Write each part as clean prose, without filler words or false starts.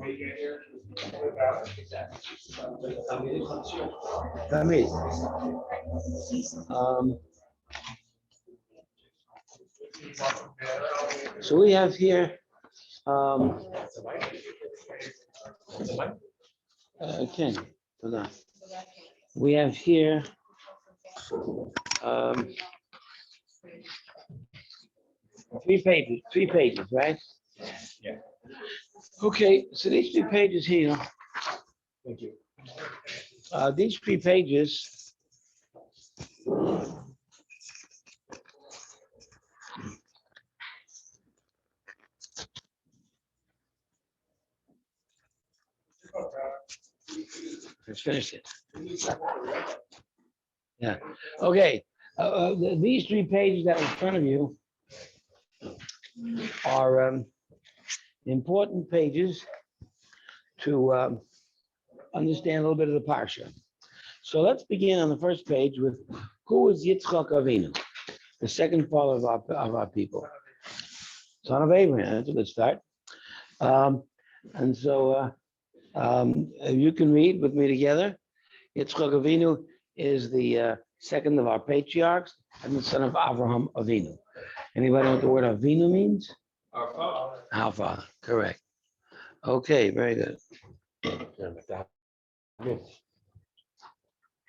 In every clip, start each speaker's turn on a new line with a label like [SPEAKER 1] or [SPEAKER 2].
[SPEAKER 1] So we have here, Ken, we have here, three pages, right?
[SPEAKER 2] Yeah.
[SPEAKER 1] Okay, so these 3 pages here,
[SPEAKER 2] Thank you.
[SPEAKER 1] these 3 pages, let's finish it. Yeah, okay, these 3 pages that are in front of you are important pages to understand a little bit of the Parsha. So let's begin on the first page with who is Yitzchak Avinu, the second father of our people, son of Abraham. That's a good start. And so you can read with me together. Yitzchak Avinu is the second of our patriarchs and the son of Abraham Avinu. Anybody know what the word Avinu means?
[SPEAKER 2] Our father.
[SPEAKER 1] Our father, correct. Okay, very good.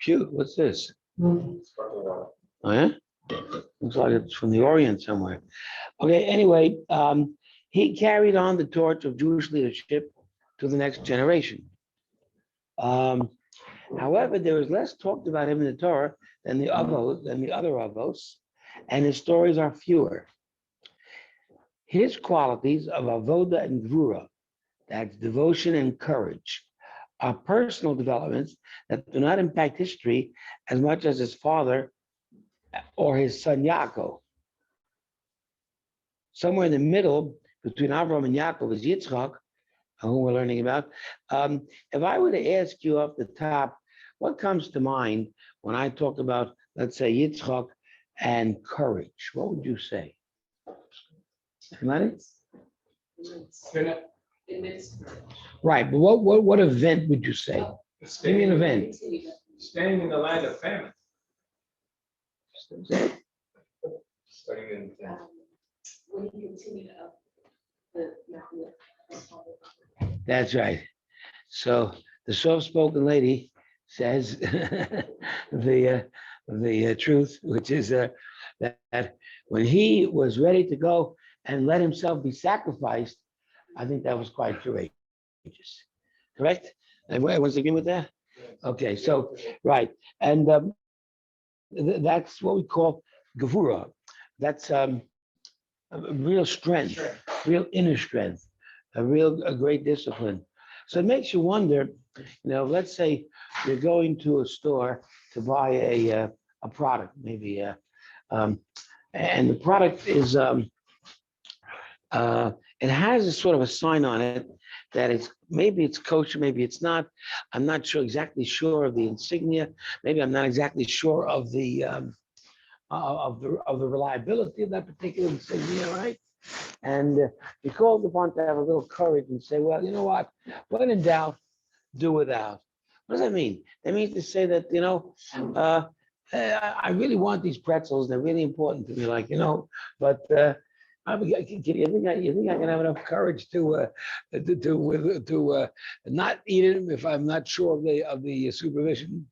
[SPEAKER 1] Phew, what's this? Oh yeah? Looks like it's from the Orient somewhere. Okay, anyway, he carried on the torch of Jewish leadership to the next generation. However, there is less talked about him in the Torah than the other avos, and his stories are fewer. His qualities of avoda and gvura, that's devotion and courage, are personal developments that do not impact history as much as his father or his son Yaakov. Somewhere in the middle between Avraham and Yaakov is Yitzchak, who we're learning about. If I were to ask you off the top, what comes to mind when I talk about, let's say, Yitzchak and courage? What would you say? Anybody? Right, but what event would you say? Give me an event.
[SPEAKER 2] Staying in the land of famine. Starting in.
[SPEAKER 3] When you continue up the mountain.
[SPEAKER 1] That's right. So the soft-spoken lady says the truth, which is that when he was ready to go and let himself be sacrificed, I think that was quite courageous. Correct? Everyone's agreeing with that? Okay, so, right. And that's what we call gevura. That's real strength, real inner strength, a great discipline. So it makes you wonder, let's say you're going to a store to buy a product, maybe, and the product is, it has a sort of a sign on it that maybe it's kosher, maybe it's not. I'm not exactly sure of the insignia. Maybe I'm not exactly sure of the reliability of that particular insignia, right? And you're called upon to have a little courage and say, well, you know what? When in doubt, do without. What does that mean? That means to say that, I really want these pretzels. They're really important to me, but you think I can have enough courage to not eat it if I'm not sure of the supervision,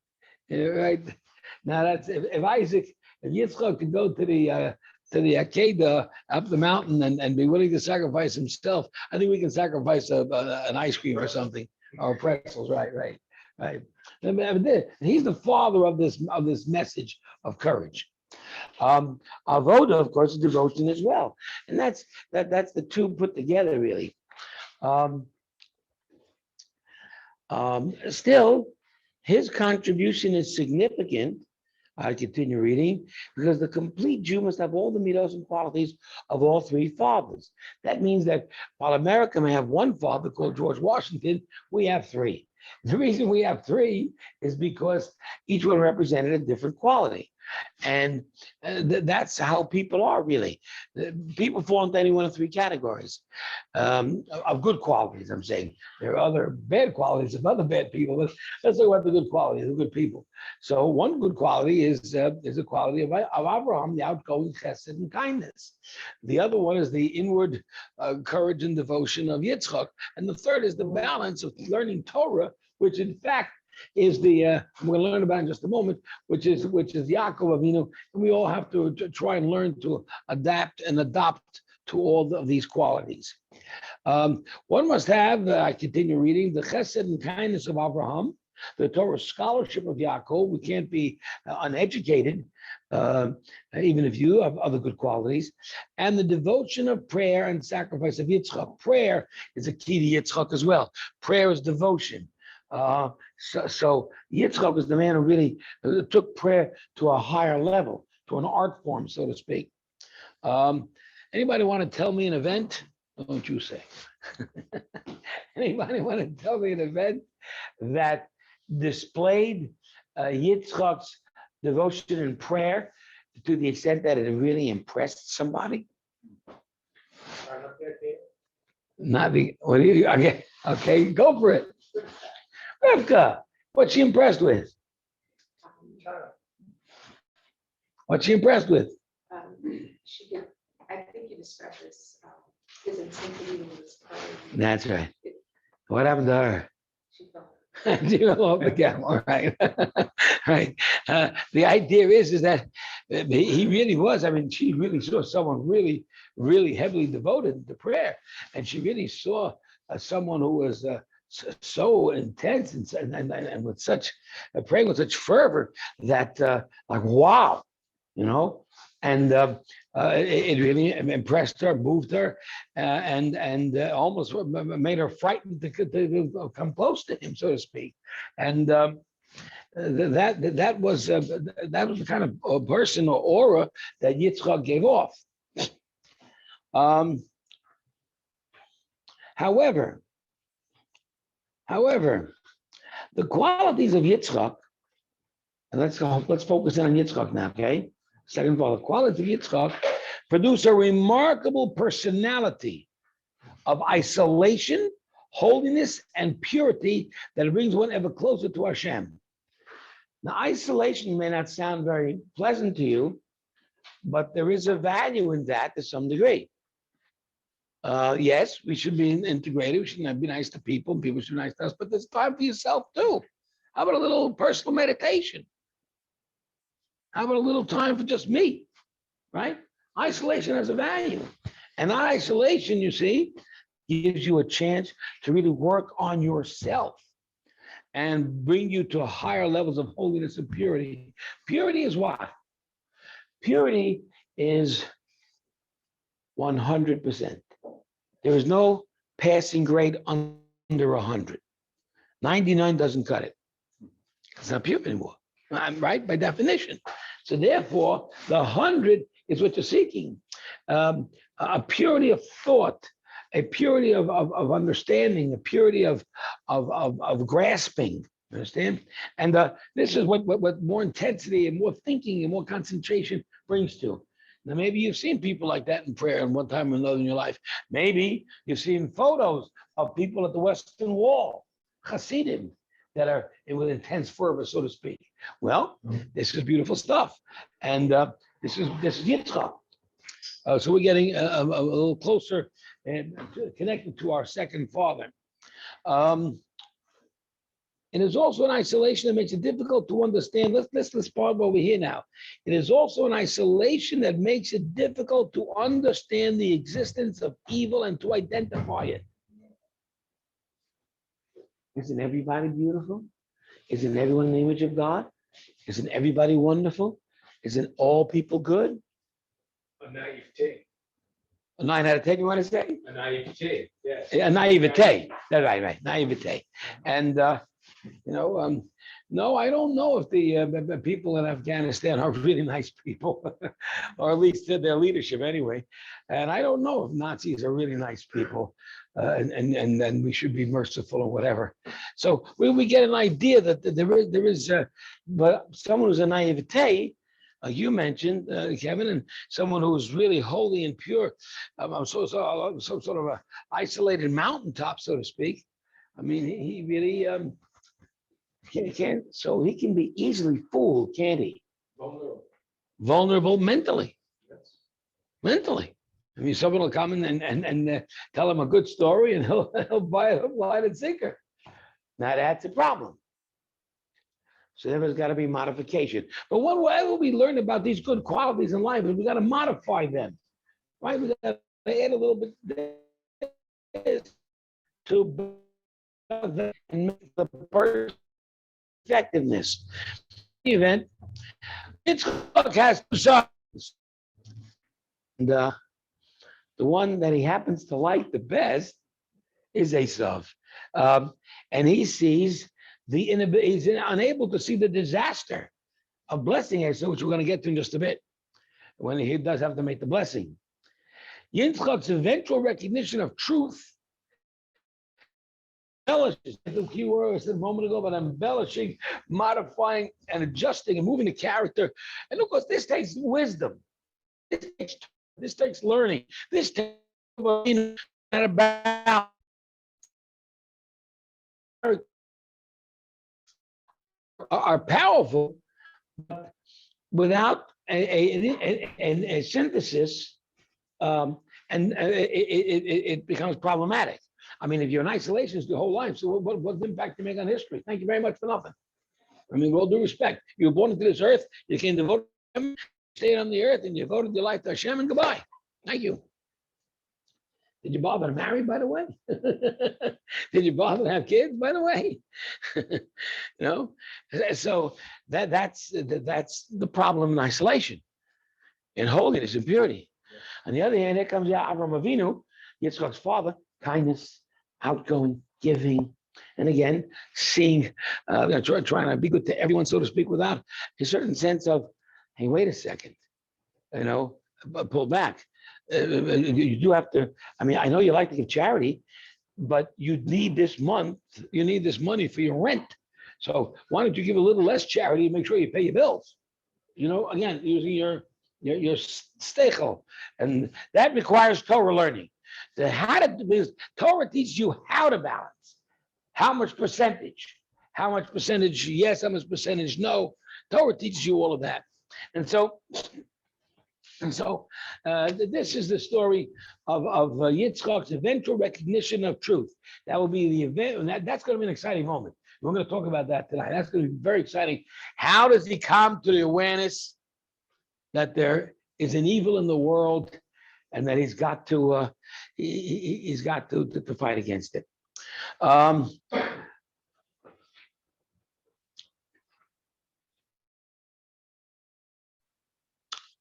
[SPEAKER 1] right? Now that's if Yitzchak could go to the Akedah up the mountain and be willing to sacrifice himself, I think we can sacrifice an ice cream or something, or pretzels, right. He's the father of this message of courage. Avoda, of course, is devotion as well, and that's the two put together, really. Still, his contribution is significant. I continue reading, because the complete Jew must have all the midos and qualities of all 3 fathers. That means that while America may have one father called George Washington, we have 3. The reason we have 3 is because each one represented a different quality. And that's how people are really. People fall into any one of three categories of good qualities. I'm saying there are other bad qualities of other bad people. Let's talk about the good qualities of good people. So one good quality is a quality of Abraham, the outgoing chesed and kindness. The other one is the inward courage and devotion of Yitzchak. And the third is the balance of learning Torah, which in fact is the we're going to learn about in just a moment, which is Yaakov Avinu, and we all have to try and learn to adapt and adopt to all of these qualities. One must have, I continue reading, the chesed and kindness of Abraham, the Torah scholarship of Yaakov. We can't be uneducated, even if you have other good qualities, and the devotion of prayer and sacrifice of Yitzchak. Prayer is a key to Yitzchak as well. Prayer is devotion. So Yitzchak is the man who really took prayer to a higher level, to an art form, so to speak. Anybody want to tell me an event? Don't you say? Anybody want to tell me an event that displayed Yitzchak's devotion and prayer to the extent that it really impressed somebody? Not the, what do you, okay, go for it. Rivka, what's she impressed with? What's she impressed with?
[SPEAKER 3] She could, I think you described this, his intensity in his prayer.
[SPEAKER 1] That's right. What happened to her?
[SPEAKER 3] She felt
[SPEAKER 1] She fell off the camel, right? Right. The idea is that he really was. I mean, she really saw someone really, really heavily devoted to prayer, and she really saw someone who was so intense and with such praying with such fervor that like wow, you know, and it really impressed her, moved her, and almost made her frightened to come close to him, so to speak. And that was the kind of person or aura that Yitzchak gave off. However, the qualities of Yitzchak, and let's focus in on Yitzchak now, okay? Second of all, the qualities of Yitzchak produce a remarkable personality of isolation, holiness, and purity that brings one ever closer to Hashem. Now, isolation may not sound very pleasant to you, but there is a value in that to some degree. Yes, we should be integrated. We should be nice to people, and people should be nice to us, but there's time for yourself too. How about a little personal meditation? How about a little time for just me, right? Isolation has a value. And isolation, you see, gives you a chance to really work on yourself and bring you to higher levels of holiness and purity. Purity is what? Purity is 100%. There is no passing grade under 100. 99 doesn't cut it. It's not pure anymore, right? By definition. So therefore, the 100 is what you're seeking. A purity of thought, a purity of understanding, a purity of grasping. Understand? And this is what more intensity and more thinking and more concentration brings to. Now, maybe you've seen people like that in prayer in one time or another in your life. Maybe you've seen photos of people at the Western Wall, Hasidim, that are with intense fervor, so to speak. Well, this is beautiful stuff. And this is Yitzchak. So we're getting a little closer and connected to our second father. And it's also an isolation that makes it difficult to understand. Let's pause over here now. It is also an isolation that makes it difficult to understand the existence of evil and to identify it. Isn't everybody beautiful? Isn't everyone in the image of God? Isn't everybody wonderful? Isn't all people good?
[SPEAKER 2] A naivete.
[SPEAKER 1] A 9 out of 10, you want to say?
[SPEAKER 2] A naivete, yes.
[SPEAKER 1] A naivete. That's right. Naivete. And no, I don't know if the people in Afghanistan are really nice people, or at least their leadership anyway. And I don't know if Nazis are really nice people, and then we should be merciful or whatever. So we get an idea that there is, but someone who's a naivete you mentioned, Kevin, and someone who was really holy and pure, some sort of a isolated mountaintop, so to speak. I mean, he really can't. So he can be easily fooled, can't he? Vulnerable mentally.
[SPEAKER 2] Yes.
[SPEAKER 1] Mentally. I mean, someone will come in and tell him a good story, and he'll buy it hook, line, and sinker. Now that's a problem. So there's got to be modification. But whatever we learn about these good qualities in life, we got to modify them, right? We got to add a little bit to and make the person effectiveness. The event, Yitzchak has two sons. And the one that he happens to like the best is Esav. And he sees he's unable to see the disaster of blessing Esav, which we're going to get to in just a bit, when he does have to make the blessing. Yitzchak's eventual recognition of truth embellishes, the key word I said a moment ago, but embellishing, modifying, and adjusting and moving the character. And of course, this takes wisdom. This takes learning. This takes about are powerful, but without a synthesis, it becomes problematic. I mean, if you're in isolation your whole life, so what impact do you make on history? Thank you very much for nothing. I mean, with all due respect, you were born into this earth, you came to vote, stayed on the earth, and you voted your life to Hashem, and goodbye. Thank you. Did you bother to marry, by the way? Did you bother to have kids, by the way? So that's the problem in isolation, in holiness and purity. On the other hand, here comes Avraham Avinu, Yitzchak's father, kindness, outgoing, giving, and again, seeing, trying to be good to everyone, so to speak, without a certain sense of, hey, wait a second, pull back. You do have to, I mean, I know you like to give charity, but you need this money for your rent. So why don't you give a little less charity and make sure you pay your bills? Again, using your steichel. And that requires Torah learning. Torah teaches you how to balance. How much percentage yes, how much percentage no. Torah teaches you all of that. And so this is the story of Yitzchak's eventual recognition of truth. That will be the event, and that's going to be an exciting moment. We're going to talk about that tonight. That's going to be very exciting. How does he come to the awareness that there is an evil in the world, and that he's got to fight against it?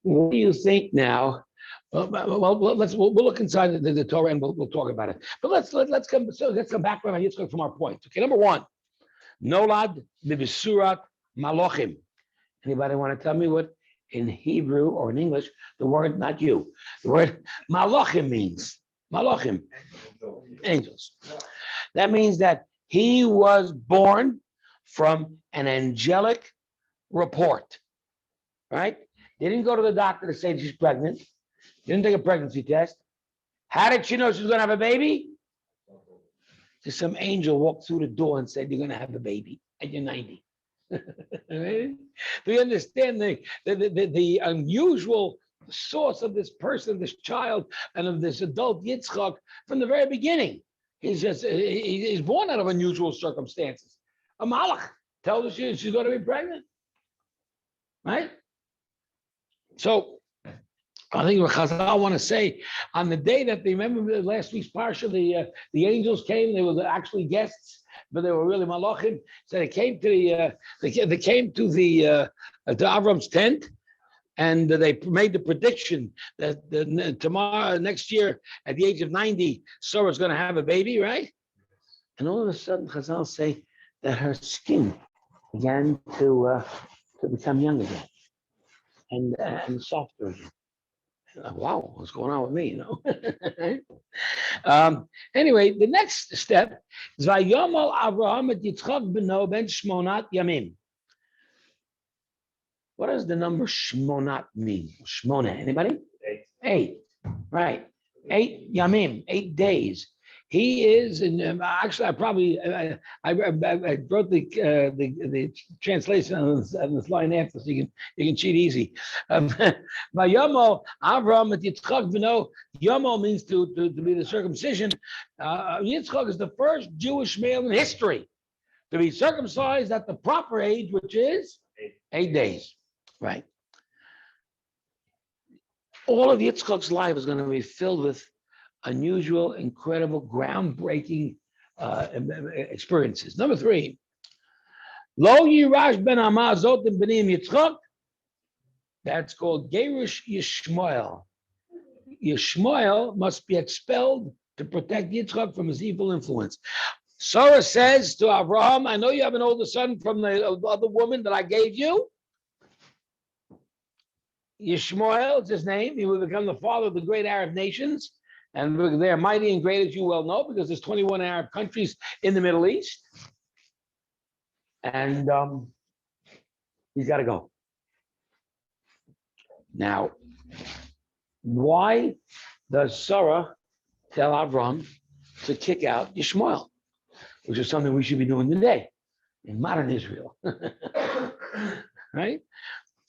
[SPEAKER 1] What do you think now? We'll look inside the Torah and we'll talk about it. But let's come back from Yitzchak from our point. Okay, number one, Nolad b'Bisurat Malochim. Anybody want to tell me what in Hebrew or in English the word, not you, the word Malachim means? Malachim, angels. That means that he was born from an angelic report, right? They didn't go to the doctor to say she's pregnant. Didn't take a pregnancy test. How did she know she was going to have a baby? Just some angel walked through the door and said, you're going to have a baby and you're 90. Do you understand the unusual source of this person, this child, and of this adult Yitzchak from the very beginning? He's born out of unusual circumstances. A malach tells her she's going to be pregnant, right? So I think what Chazal want to say on the day that they remember last week's parsha, the angels came. They were actually guests, but they were really malachim. So they came to to Avram's tent, and they made the prediction that tomorrow, next year, at the age of 90, Sarah's going to have a baby, right? And all of a sudden, Chazal say that her skin began to become young again. And softer again. Wow, what's going on with me? Anyway, the next step is Vayomal Avraham et Yitzchak beno ben shmonat yamim. What does the number shmonat mean? Shmona, anybody? 8, right. 8 yamim, 8 days. He is, and actually, I probably I wrote the translation on this line after, so you can cheat easy. Yomo Avram et Yitzchak, Yomo means to be the circumcision. Yitzchak is the first Jewish male in history to be circumcised at the proper age, which is 8 days, right? All of Yitzchak's life is going to be filled with unusual, incredible, groundbreaking experiences. Number 3, Lo Yirash ben Amazot and Benim Yitzchak. That's called Gerush Yishmael. Yishmael must be expelled to protect Yitzchak from his evil influence. Sarah says to Abraham, I know you have an older son from the other woman that I gave you. Yishmael is his name. He will become the father of the great Arab nations. And they're mighty and great, as you well know, because there's 21 Arab countries in the Middle East. And he's got to go. Now, why does Sarah tell Avram to kick out Yishmael, which is something we should be doing today in modern Israel? Right?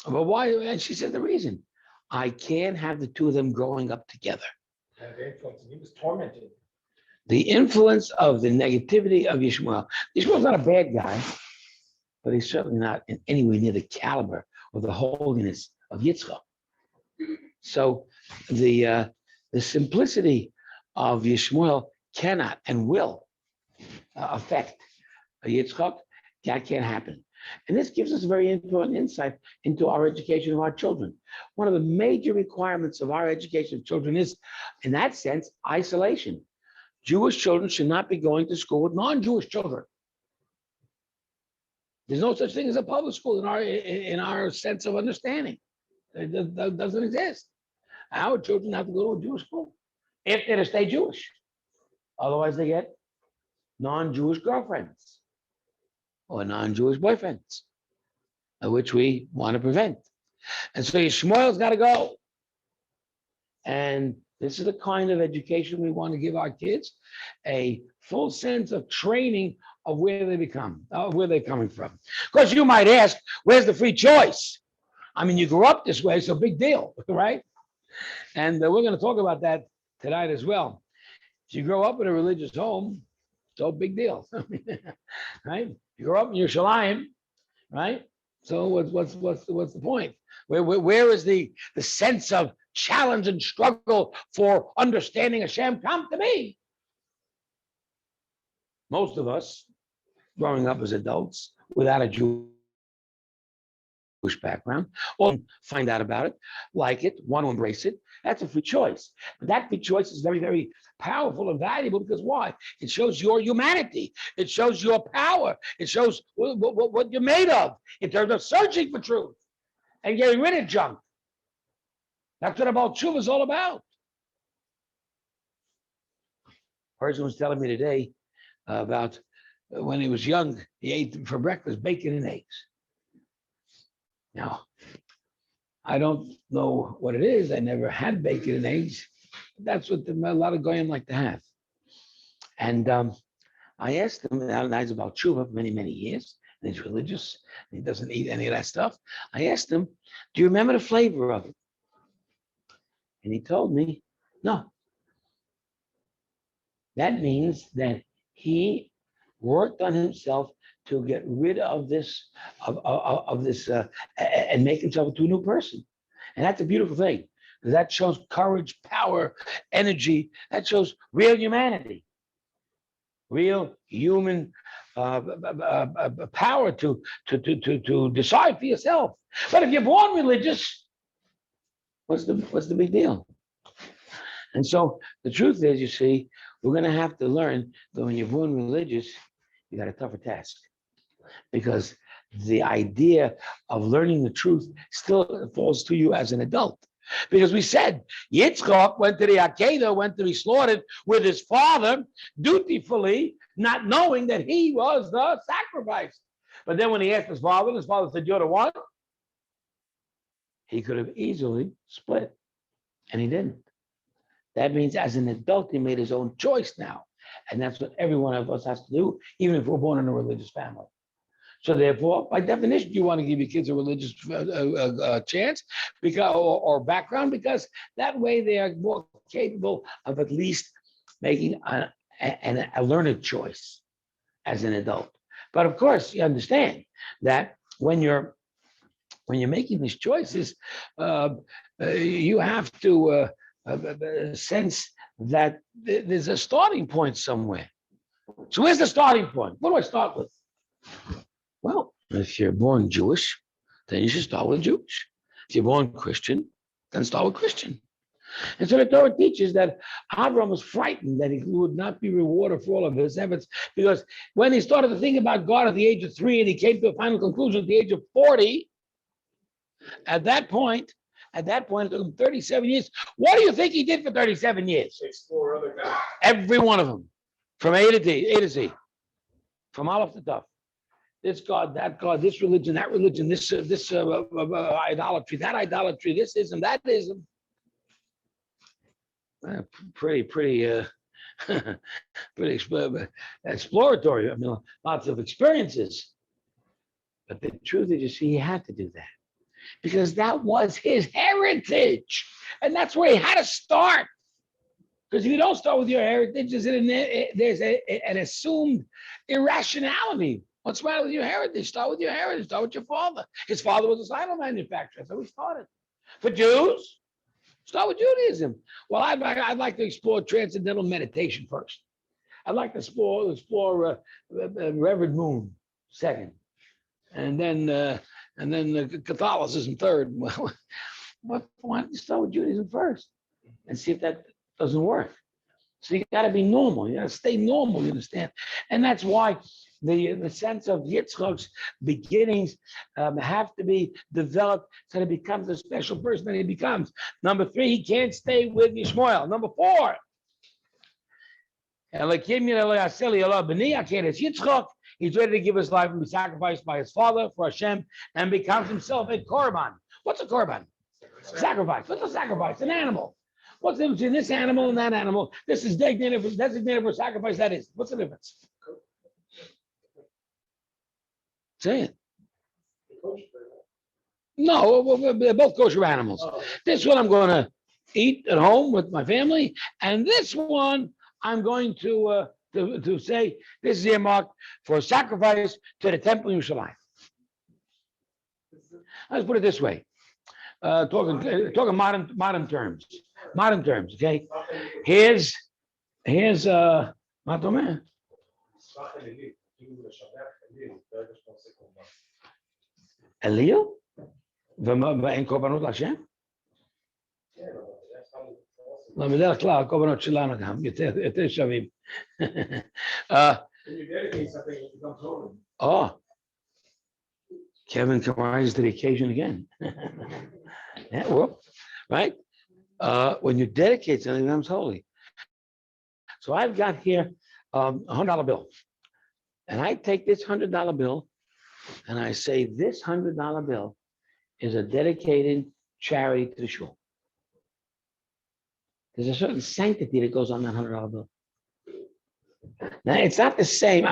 [SPEAKER 1] But why? And she said the reason. I can't have the two of them growing up together.
[SPEAKER 2] He was tormented.
[SPEAKER 1] The influence of the negativity of Yishmael. Yishmael's not a bad guy, but he's certainly not in anywhere near the caliber or the holiness of Yitzchak. So the simplicity of Yishmael cannot and will affect Yitzchak. That can't happen. And this gives us a very important insight into our education of our children. One of the major requirements of our education of children is, in that sense, isolation. Jewish children should not be going to school with non-Jewish children. There's no such thing as a public school in our sense of understanding. It doesn't exist. Our children have to go to a Jewish school if they're to stay Jewish. Otherwise, they get non-Jewish girlfriends or non-Jewish boyfriends, which we want to prevent. And so Yishmael's got to go. And this is the kind of education we want to give our kids, a full sense of training of where they're coming from. Because you might ask, where's the free choice? I mean, you grew up this way, so big deal, right? And we're going to talk about that tonight as well. If you grow up in a religious home, so big deal, right? You grow up in Yerushalayim, right? So what's the point? Where is the sense of challenge and struggle for understanding Hashem? Come to me. Most of us, growing up as adults without a Jewish background, or find out about it, like it, want to embrace it. That's a free choice. But that free choice is very, very powerful and valuable because why? It shows your humanity. It shows your power. It shows what you're made of in terms of searching for truth and getting rid of junk. That's what about Tshuva is all about. A person was telling me today about when he was young, he ate for breakfast bacon and eggs. Now, I don't know what it is. I never had bacon and eggs. That's what a lot of goyim like to have. And I asked him, now he's about tshuva for many, many years, and he's religious, and he doesn't eat any of that stuff. I asked him, do you remember the flavor of it? And he told me, no. That means that he worked on himself to get rid of this, and make himself into a new person. And that's a beautiful thing, because that shows courage, power, energy. That shows real humanity, real human power to decide for yourself. But if you're born religious, what's the big deal? And so the truth is, you see, we're going to have to learn that when you're born religious, you got a tougher task. Because the idea of learning the truth still falls to you as an adult. Because we said Yitzchak went to the Akedah, went to be slaughtered with his father dutifully, not knowing that he was the sacrifice. But then when he asked his father said, you're the one? He could have easily split, and he didn't. That means as an adult, he made his own choice now. And that's what every one of us has to do, even if we're born in a religious family. So therefore, by definition, you want to give your kids a religious chance because or background, because that way they are more capable of at least making a learned choice as an adult. But of course, you understand that when you're making these choices, you have to sense that there's a starting point somewhere. So where's the starting point? What do I start with? Well, if you're born Jewish, then you should start with Jewish. If you're born Christian, then start with Christian. And so the Torah teaches that Abraham was frightened that he would not be rewarded for all of his efforts, because when he started to think about God at the age of 3 and he came to a final conclusion at the age of 40, at that point, it took him 37 years. What do you think he did for 37 years?
[SPEAKER 2] Explore other guys.
[SPEAKER 1] Every one of them, from A to Z, from Aleph to Tav. This God, that God, this religion, that religion, this idolatry, that idolatry, this ism, that ism. Pretty exploratory. I mean, lots of experiences. But the truth is, you see, he had to do that because that was his heritage, and that's where he had to start. Because if you don't start with your heritage, there's an assumed irrationality. What's the matter with your heritage? Start with your heritage. Start with your father. His father was a cycle manufacturer, so he started. For Jews, start with Judaism. Well, I'd like to explore transcendental meditation first. I'd like to explore Reverend Moon second, and then Catholicism third. Well, why don't you start with Judaism first and see if that doesn't work? So you got to be normal. You got to stay normal. You understand? And that's why the sense of Yitzchak's beginnings have to be developed so that he becomes a special person that he becomes. Number 3, he can't stay with Yishmael. Number 4, Yitzchak, he's ready to give his life and be sacrificed by his father for Hashem and becomes himself a korban. What's a korban? Sacrifice. What's a sacrifice? An animal. What's the difference between this animal and that animal? This is designated for sacrifice. That is. What's the difference? Say it. No, they're both kosher animals. This one I'm going to eat at home with my family, and this one I'm going to say this is earmarked for sacrifice to the temple in Yerushalayim. Let's put it this way: talking modern terms. Okay. Here's Matome. Elio? ואין קורבנות להשם? לא, בדרך כלל הקורבנות שלנו גם יותר שווים. Oh, Kevin can rise to the occasion again. Yeah, well, right? When you dedicate something, it becomes holy. So I've got here a $100 bill. And I take this $100 bill and I say this $100 bill is a dedicated charity to the shul. There's a certain sanctity that goes on that $100 bill. Now it's not the same.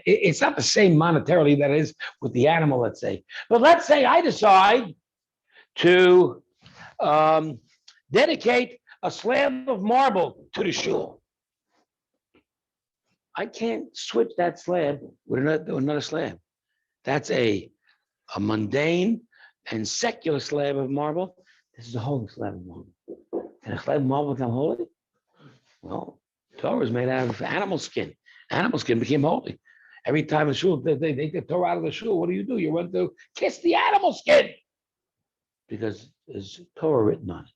[SPEAKER 1] It's not the same monetarily that it is with the animal, let's say. But let's say I decide to dedicate a slab of marble to the shul. I can't switch that slab with another slab. That's a mundane and secular slab of marble. This is a holy slab of marble. Can a slab of marble become holy? Well, Torah is made out of animal skin. Animal skin became holy. Every time a shul, they take the Torah out of the shul, what do? You run to kiss the animal skin because there's Torah written on it,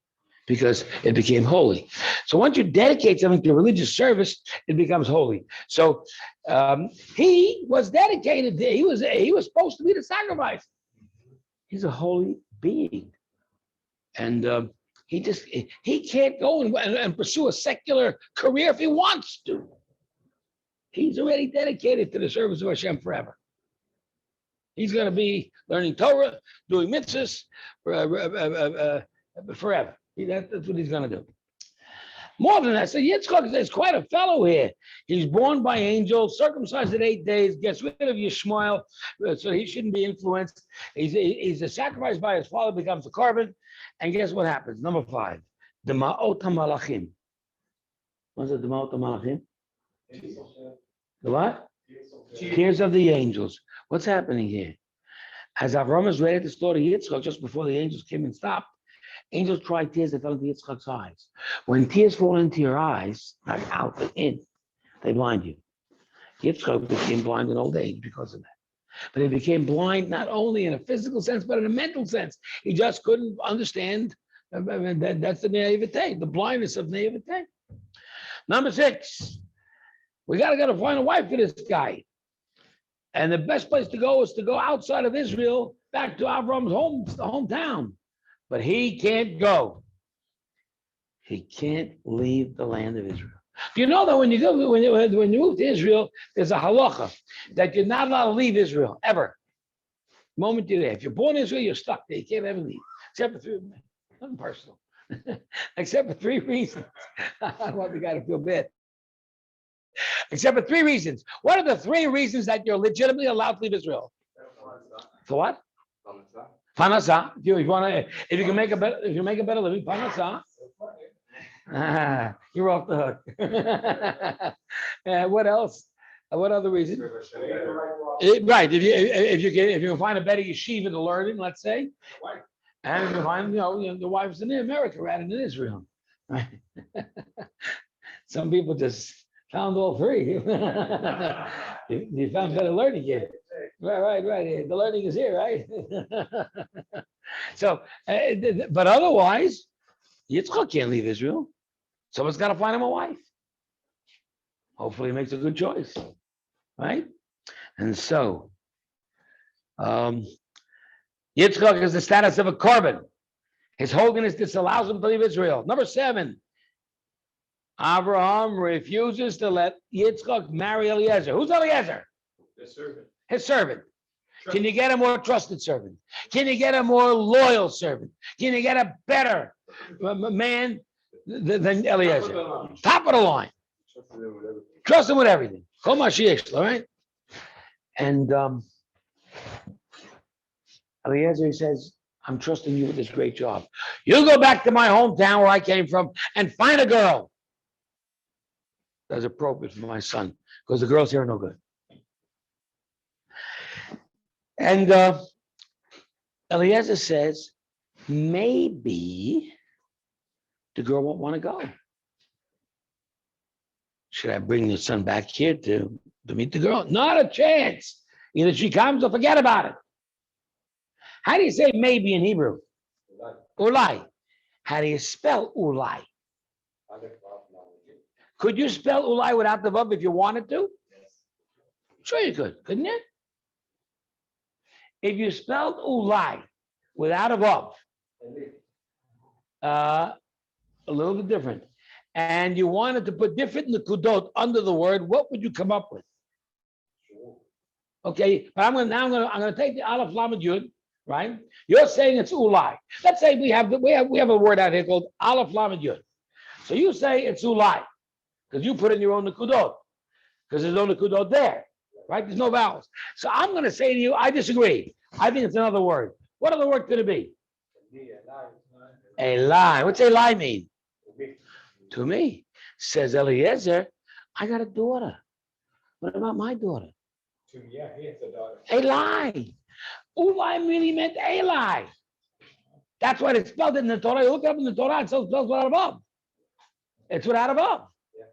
[SPEAKER 1] because it became holy. So once you dedicate something to religious service, it becomes holy. So he was dedicated. He was supposed to be the sacrifice. He's a holy being, and he can't go and pursue a secular career if he wants to. He's already dedicated to the service of Hashem forever. He's going to be learning Torah, doing mitzvahs forever. That's what he's going to do. More than that, so Yitzchak is quite a fellow here. He's born by angels, circumcised at 8 days, gets rid of Yishmael, so he shouldn't be influenced. He's a sacrifice by his father, becomes a carbon. And guess what happens? Number 5, Dema'ot HaMalachim. What's it, Dema'ot HaMalachim? The what? Tears of the angels. What's happening here? As Avram is ready to slaughter Yitzchak, just before the angels came and stopped, angels cried tears that fell into Yitzchak's eyes. When tears fall into your eyes, not out but in, they blind you. Yitzchak became blind in old age because of that. But he became blind not only in a physical sense, but in a mental sense. He just couldn't understand. That's the naivete, the blindness of naivete. Number 6, we got to find a wife for this guy. And the best place to go is to go outside of Israel, back to Avram's hometown. But he can't go. He can't leave the land of Israel. Do you know that when you move to Israel, there's a halacha that you're not allowed to leave Israel ever. The moment you're there, if you're born in Israel, you're stuck there. You can't ever leave, except for 3, nothing personal, except for 3 reasons. I don't want the guy to feel bad. Except for 3 reasons. What are the 3 reasons that you're legitimately allowed to leave Israel? For what? Panasa. If you can make a better living, panasa. You're off the hook. What else? What other reason? Right. If you can find a better yeshiva to learn in, let's say, and if you find the wives in America rather than in Israel. Right. Some people just found all 3. You found better learning here. Right. The learning is here, right? So, but otherwise, Yitzchak can't leave Israel. Someone's got to find him a wife. Hopefully, he makes a good choice, right? And so, Yitzchak is the status of a carbon. His holiness disallows him to leave Israel. Number 7, Abraham refuses to let Yitzchak marry Eliezer. Who's Eliezer? His servant. Sure. Can you get a more trusted servant? Can you get a more loyal servant? Can you get a better man than Eliezer? Top of the line. Trust him with everything. Kol Mashiach, all right? And Eliezer says, I'm trusting you with this great job. You go back to my hometown where I came from and find a girl that's appropriate for my son, because the girls here are no good. And Eliezer says, maybe the girl won't want to go. Should I bring the son back here to meet the girl? Not a chance. Either she comes or forget about it. How do you say maybe in Hebrew? Ulai. How do you spell ulai? Could you spell ulai without the vav if you wanted to? Sure you could, couldn't you? If you spelled ulai without a vav, a little bit different, and you wanted to put different nekudot under the word, what would you come up with? Okay, but I'm gonna take the aleph lamed yud, right? You're saying it's ulai. Let's say we have a word out here called aleph lamed yud. So you say it's ulai because you put in your own nekudot because there's no nekudot there, right? There's no vowels. So I'm going to say to you, I disagree. I think it's another word. What other word could it be? A lie. What's a lie mean? To me, says Eliezer, I got a daughter. What about my daughter?
[SPEAKER 2] To me, yeah, he has a daughter.
[SPEAKER 1] A lie. Ulai really meant a lie. That's why it's spelled in the Torah. You look it up in the Torah, it spells without a vav. It's without a vav. Yeah.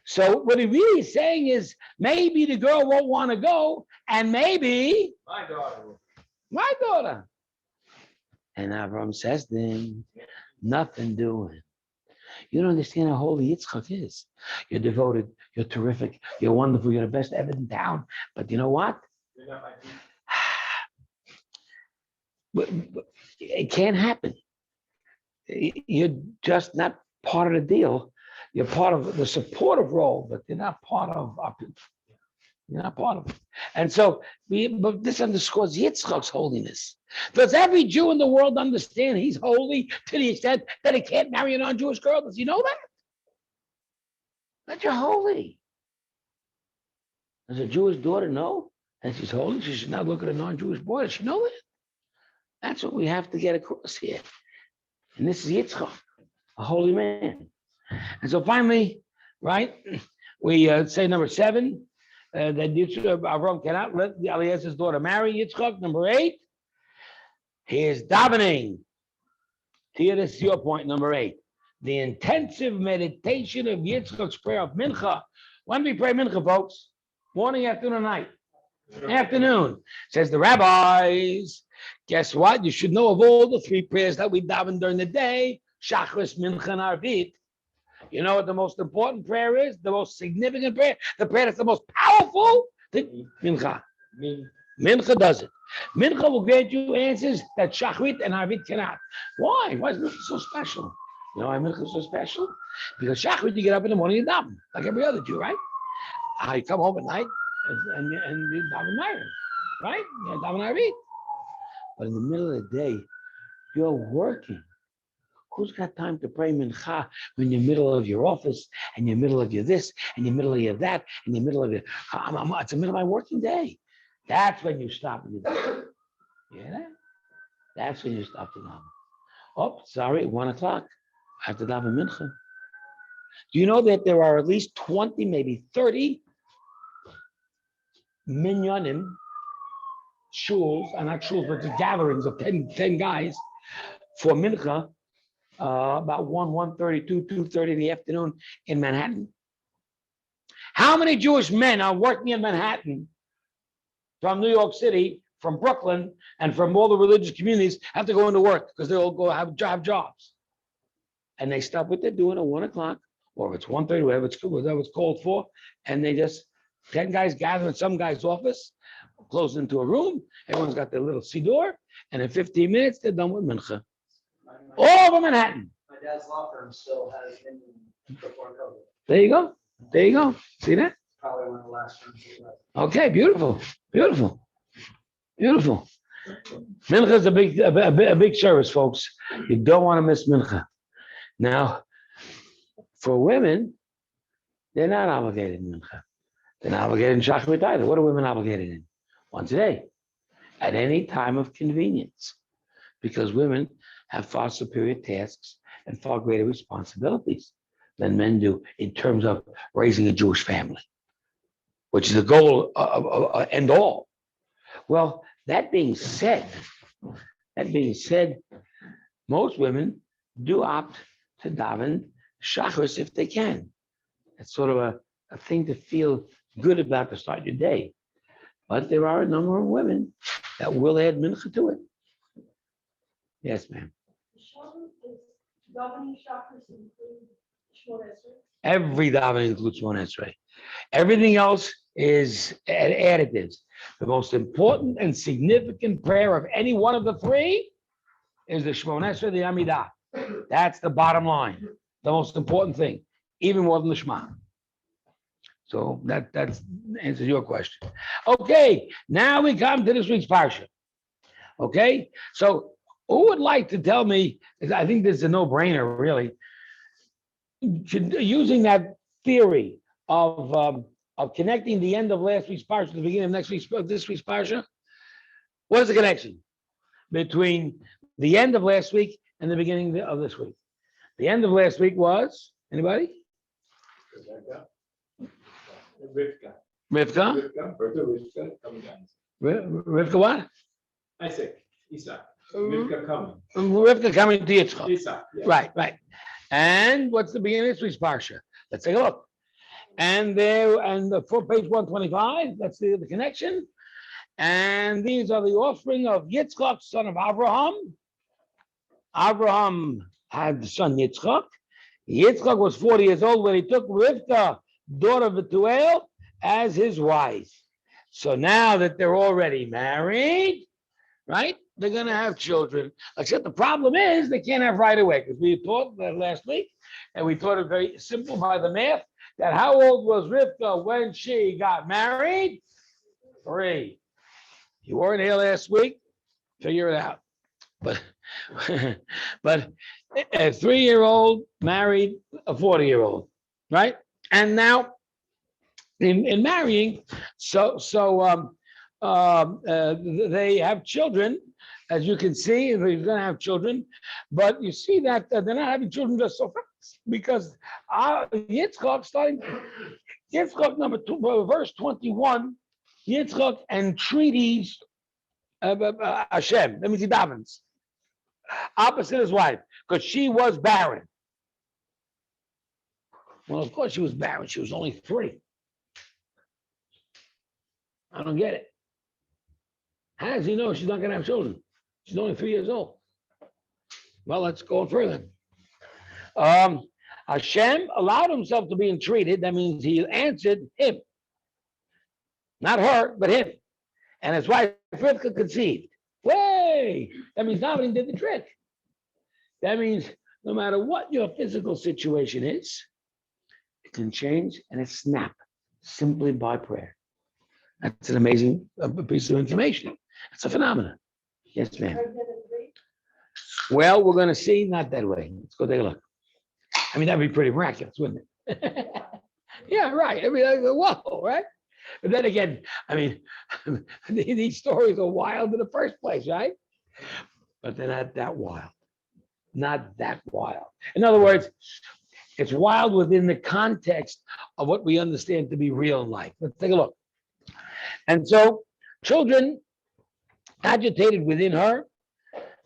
[SPEAKER 1] So what he really is saying is maybe the girl won't want to go, and maybe
[SPEAKER 2] My daughter will.
[SPEAKER 1] my daughter. And Avram says then, nothing doing. You don't understand how holy Yitzchak is. You're devoted, you're terrific, you're wonderful, you're the best ever in town. But you know what?
[SPEAKER 2] You're not my people.
[SPEAKER 1] It can't happen. You're just not part of the deal. You're part of the supportive role, but you're not part of our people. You're not part of it. And so, but this underscores Yitzchak's holiness. Does every Jew in the world understand he's holy to the extent that he can't marry a non-Jewish girl? Does he know that? That you're holy. Does a Jewish daughter know that she's holy? She should not look at a non-Jewish boy. Does she know that? That's what we have to get across here. And this is Yitzchak, a holy man. And so finally, right, we say number 7, that Yitzchak, Avram cannot let Eliezer's daughter marry Yitzchak. Number 8, he is davening. Here, this is your point, number 8. The intensive meditation of Yitzchak's prayer of Mincha. When do we pray Mincha, folks? Morning, afternoon, night. Afternoon. Says the rabbis, guess what? You should know of all the 3 prayers that we daven during the day, Shachris, Mincha, and Arvit. You know what the most important prayer is? The most significant prayer? The prayer that's the most powerful? The Mincha. Mincha does it. Mincha will grant you answers that Shachrit and Arvit cannot. Why? Why is Mincha so special? You know why Mincha is so special? Because Shachrit, you get up in the morning and daven, like every other Jew, right? I come home at night and you daven Ma'ariv, right? You daven Arvit. But in the middle of the day, you're working. Who's got time to pray Mincha when you're in the middle of your office and you're in the middle of your this and you're in the middle of your that and you're in the middle of your, it's the middle of my working day. That's when you stop and you daven. You hear that? That's when you stop to daven. Oh, sorry, 1 o'clock. I have to daven Mincha. Do you know that there are at least 20, maybe 30 minyanim, shuls, and not shuls, but the gatherings of 10 guys for Mincha, about 1:30, 2:30 in the afternoon in Manhattan. How many Jewish men are working in Manhattan from New York City, from Brooklyn, and from all the religious communities have to go into work because they all go have jobs? And they stop what they're doing at 1 o'clock, or if it's 1:30, whatever it's called for, and they just 10 guys gather in some guy's office, closed into a room. Everyone's got their little siddur, and in 15 minutes they're done with Mincha. All over Manhattan.
[SPEAKER 4] My dad's law firm still has been before COVID.
[SPEAKER 1] There you go. There you go. See that?
[SPEAKER 4] Probably one of the last firms.
[SPEAKER 1] Okay, beautiful, beautiful, beautiful. Mincha is a big service, folks. You don't want to miss Mincha. Now, for women, they're not obligated in Mincha. They're not obligated in Shachrit either. What are women obligated in? Once a day, at any time of convenience, because women have far superior tasks and far greater responsibilities than men do in terms of raising a Jewish family, which is the goal of end all. Well, that being said, most women do opt to daven Shachris if they can. It's sort of a thing to feel good about to start your day. But there are a number of women that will add Mincha to it. Yes, ma'am. Every davening includes Shmona Esrei. Everything else is additives. The most important and significant prayer of any one of the 3 is the Shmona Esrei, the Amidah. That's the bottom line. The most important thing, even more than the Shema. So that answers your question. Okay, now we come to this week's Parsha. Okay, so who would like to tell me, I think this is a no-brainer, really, using that theory of connecting the end of last week's Parsha to the beginning of this week's Parsha? What is the connection between the end of last week and the beginning of this week? The end of last week was, anybody? Rivka what?
[SPEAKER 2] Isaac, Isaac. Rivka coming.
[SPEAKER 1] Rivka coming to Yitzchak.
[SPEAKER 2] Isaac, yeah.
[SPEAKER 1] Right. And what's the beginning of this week's Parsha? Let's take a look. And there, and for page 125, that's the connection. And these are the offspring of Yitzchak, son of Abraham. Abraham had the son Yitzchak. Yitzchak was 40 years old when he took Rivka, daughter of Betuel, as his wife. So now that they're already married, right, they're going to have children. Except the problem is they can't have right away, because we taught that last week, and we taught it very simple by the math, that how old was Rivka when she got married? 3. You weren't here last week. Figure it out. But but a 3-year-old married a 40-year-old, right? And now in marrying, they have children, as you can see. They're going to have children, but you see that they're not having children just so fast, because Yitzchak number 2, verse 21, Yitzchak entreaties Hashem. That means he davens opposite his wife, because she was barren. Well, of course she was barren. She was only 3. I don't get it. How does he know she's not going to have children? She's only 3 years old. Well, let's go further. Hashem allowed himself to be entreated. That means he answered him. Not her, but him. And his wife, Rivka, conceived. Way! That means David did the trick. That means no matter what your physical situation is, it can change and it snap simply by prayer. That's an amazing piece of information. It's a phenomenon. Yes, ma'am. Well, we're going to see, not that way. Let's go take a look. I mean, that'd be pretty miraculous, wouldn't it? Yeah, right. I mean, whoa, right? But then again, I mean, these stories are wild in the first place, right? But they're not that wild. Not that wild. In other words, it's wild within the context of what we understand to be real in life. Let's take a look. And so children agitated within her,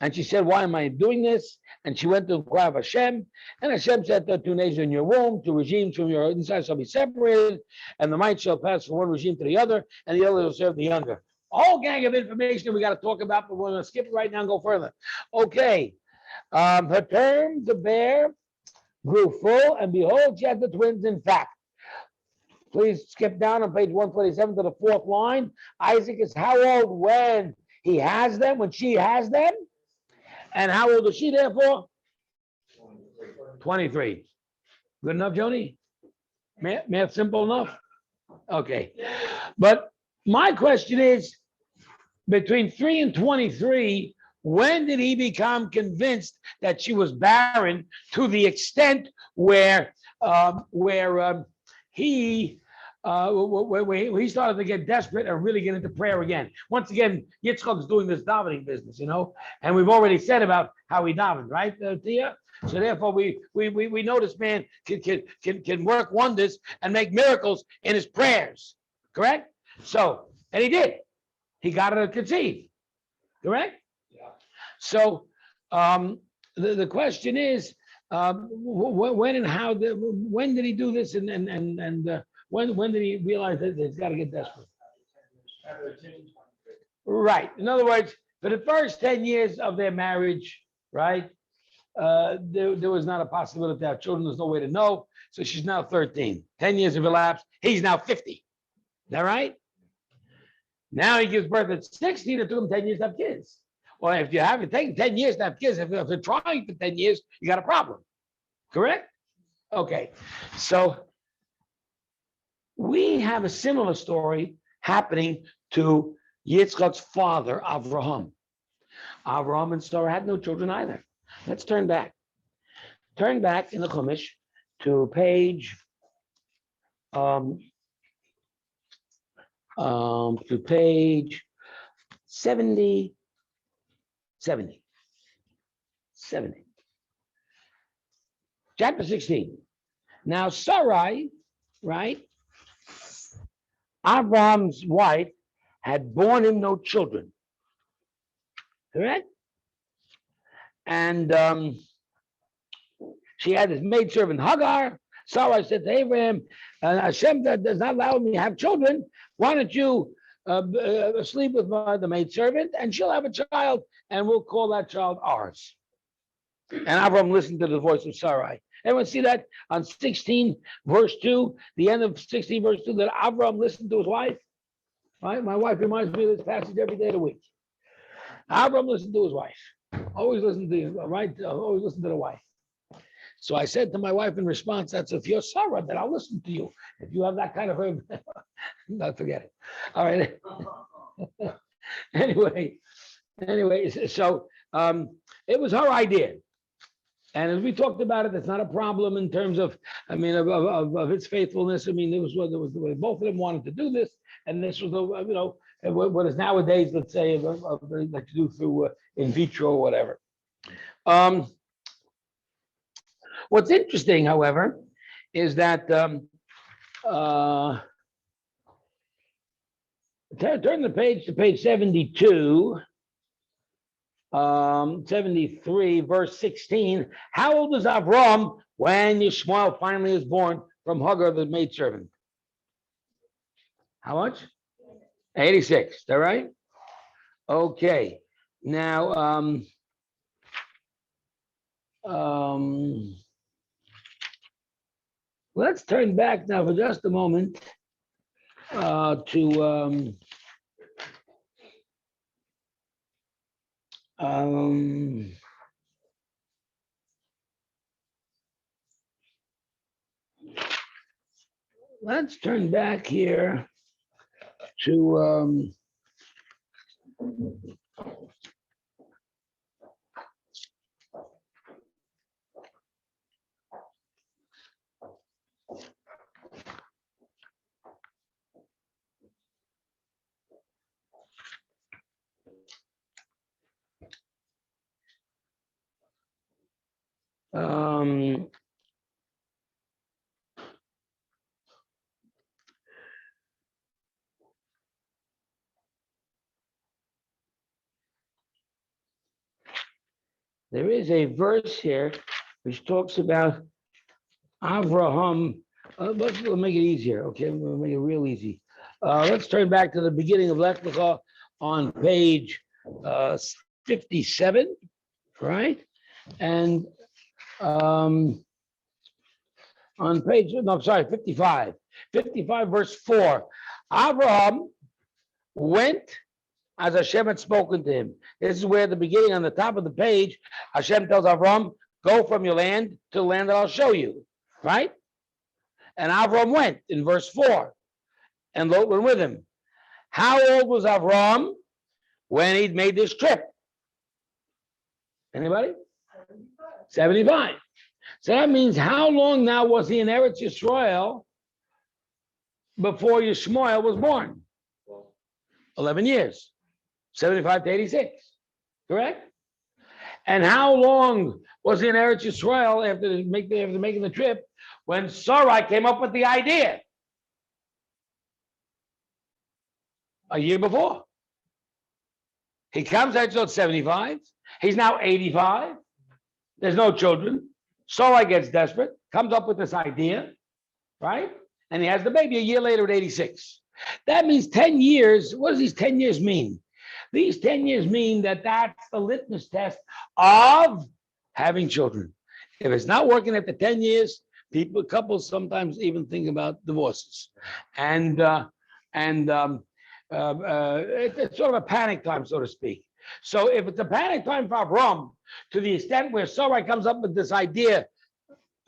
[SPEAKER 1] and she said, why am I doing this? And she went to inquire of Hashem, and Hashem said, there are 2 nations in your womb, 2 regimes from your inside shall be separated, and the might shall pass from one regime to the other, and the other will serve the younger. All gang of information we got to talk about, but we're going to skip it right now and go further. Okay. Her term to bear grew full, and behold, she had the twins in fact. Please skip down on page 147 to the 4th line. Isaac is how old when he has them, when she has them? And how old is she therefore? 23. Good enough, Joni? Math simple enough? Okay. But my question is, between 3 and 23, when did he become convinced that she was barren to the extent where he started to get desperate and really get into prayer again? Once again, Yitzchak's doing this davening business, and we've already said about how he davened, right, Tia? So therefore, we know this man can work wonders and make miracles in his prayers, correct? So, and he did. He got her to conceive, correct? Yeah. So the question is, when and how? When did he do this? And when did he realize that he's got to get desperate? Right. In other words, for the first 10 years of their marriage, right, there was not a possibility to have children. There's no way to know. So she's now 13. 10 years have elapsed. He's now 50. Is that right? Now he gives birth at 16. It took him 10 years to have kids. Well, if you haven't taken 10 years to have kids, if you're trying for 10 years, you got a problem. Correct? Okay. So we have a similar story happening to Yitzchak's father, Avraham. Avraham and Sarah had no children either. Let's turn back. Turn back in the Chumash to page 70. Chapter 16. Now Sarai, right? Abraham's wife had borne him no children. Correct? And she had his maidservant Hagar. Sarai said to Abraham, Hashem does not allow me to have children. Why don't you sleep with the maidservant, and she'll have a child, and we'll call that child ours. And Abraham listened to the voice of Sarai. Everyone see that on 16 verse 2, the end of 16 verse 2, that Abraham listened to his wife? Right? My wife reminds me of this passage every day of the week. Abraham listened to his wife. Always listen to the wife. So I said to my wife in response, that's if you're Sarah, then I'll listen to you. If you have that kind of not forget it. All right. anyway, so it was her idea. And as we talked about it, it's not a problem in terms of, I mean, of its faithfulness. I mean, there was both of them wanted to do this, and this was what is nowadays, let's say, like to do through in vitro or whatever. What's interesting, however, is that turn the page to page 72. 73, verse 16. How old was Avram when Yishmael finally was born from Hagar, the maidservant? How much? 86. Is that right? Okay. Now, let's turn back now for just a moment to let's turn back here to there is a verse here which talks about Avraham. We'll make it easier, okay? We'll make it real easy. Let's turn back to the beginning of Lech Lecha on page 57, right? And on page, no, sorry, 55. 55, verse 4. Avraham went as Hashem had spoken to him. This is where the beginning on the top of the page, Hashem tells Avram, go from your land to the land that I'll show you, right? And Avram went in verse 4, and Lot went with him. How old was Avram when he'd made this trip? Anybody? 75. So that means how long now was he in Eretz Yisrael before Yishmael was born? 11 years. 75 to 86, correct? And how long was he in Eretz Yisrael after making the trip when Sarai came up with the idea? A year before. He comes out at 75. He's now 85. There's no children. Sarai gets desperate, comes up with this idea, right? And he has the baby a year later at 86. That means 10 years. What does these 10 years mean? These 10 years mean that that's the litmus test of having children. If it's not working after 10 years, couples sometimes even think about divorces. And it's sort of a panic time, so to speak. So if it's a panic time for Avram, to the extent where Sarai comes up with this idea,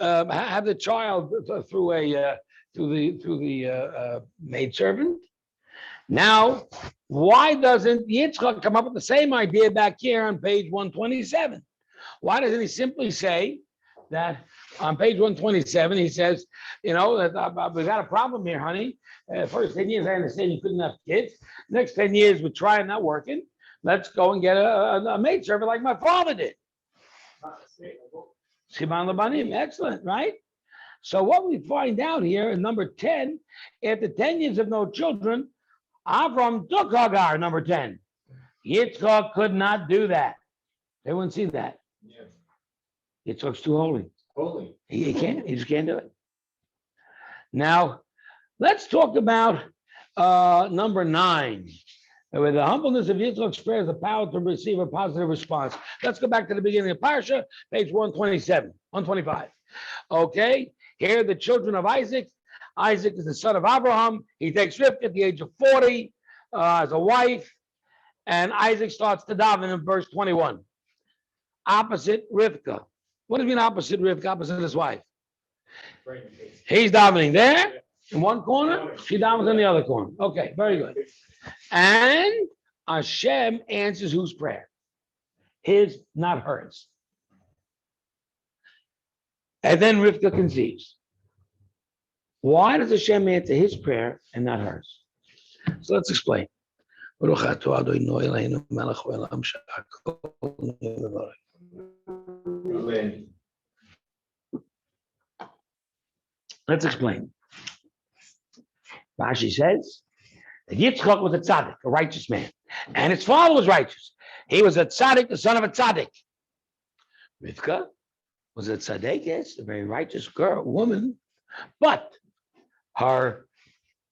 [SPEAKER 1] have the child through the maidservant. Now, why doesn't Yitzchak come up with the same idea back here on page 127? Why doesn't he simply say that on page 127, he says, we've got a problem here, honey. First 10 years, I understand you couldn't have kids. Next 10 years, we're trying, not working. Let's go and get a maidservant like my father did. Siman Labanim, excellent, right? So what we find out here in number 10, after 10 years of no children, Avram took Hagar, number 10. Yitzchak could not do that. Everyone see that?
[SPEAKER 2] Yeah.
[SPEAKER 1] Yitzchak's too holy.
[SPEAKER 2] Holy.
[SPEAKER 1] He can't, he just can't do it. Now, let's talk about number 9. With the humbleness of Yitzchak spares the power to receive a positive response. Let's go back to the beginning of Parashas, page 127, 125. Okay, here the children of Isaac. Isaac is the son of Abraham. He takes Rivka at the age of 40 as a wife, and Isaac starts to daven in verse 21. Opposite Rivka. What does mean opposite Rivka, opposite his wife?
[SPEAKER 2] Right in the face.
[SPEAKER 1] He's davening there in one corner, she davens in the other corner. Okay, very good. And Hashem answers whose prayer? His, not hers. And then Rivka conceives. Why does Hashem answer his prayer and not hers? So let's explain.
[SPEAKER 2] Amen.
[SPEAKER 1] Let's explain. Rashi says that Yitzchak was a tzaddik, a righteous man, and his father was righteous. He was a tzaddik, the son of a tzaddik. Rivka was a tzaddikus, a very righteous girl, woman, but her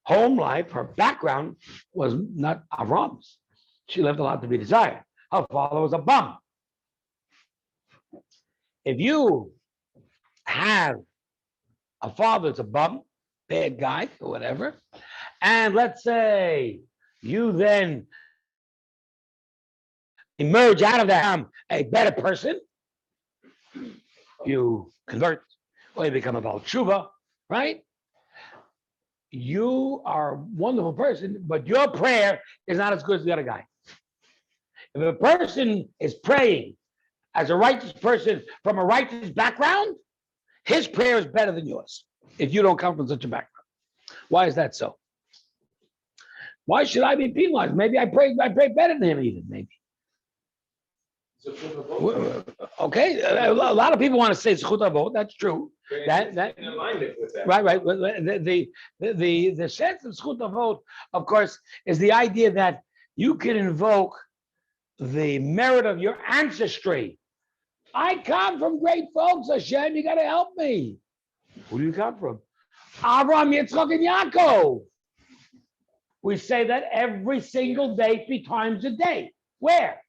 [SPEAKER 1] home life, her background was not Avram's. She left a lot to be desired. Her father was a bum. If you have a father that's a bum, bad guy, or whatever, and let's say you then emerge out of that a better person, you convert, or you become a Baal Tshuva, right? You are a wonderful person, but your prayer is not as good as the other guy. If a person is praying as a righteous person from a righteous background, his prayer is better than yours if you don't come from such a background. Why is that so? Why should I be penalized? Maybe I pray better than him even, maybe. Okay, a lot of people want to say zechut avot. That's true. That
[SPEAKER 2] in alignment with that.
[SPEAKER 1] right. The sense of zechut avot, of course, is the idea that you can invoke the merit of your ancestry. I come from great folks, Hashem. You got to help me. Who do you come from? Avram, Yitzchak, and Yaakov. We say that every single day, 3 times a day. Where?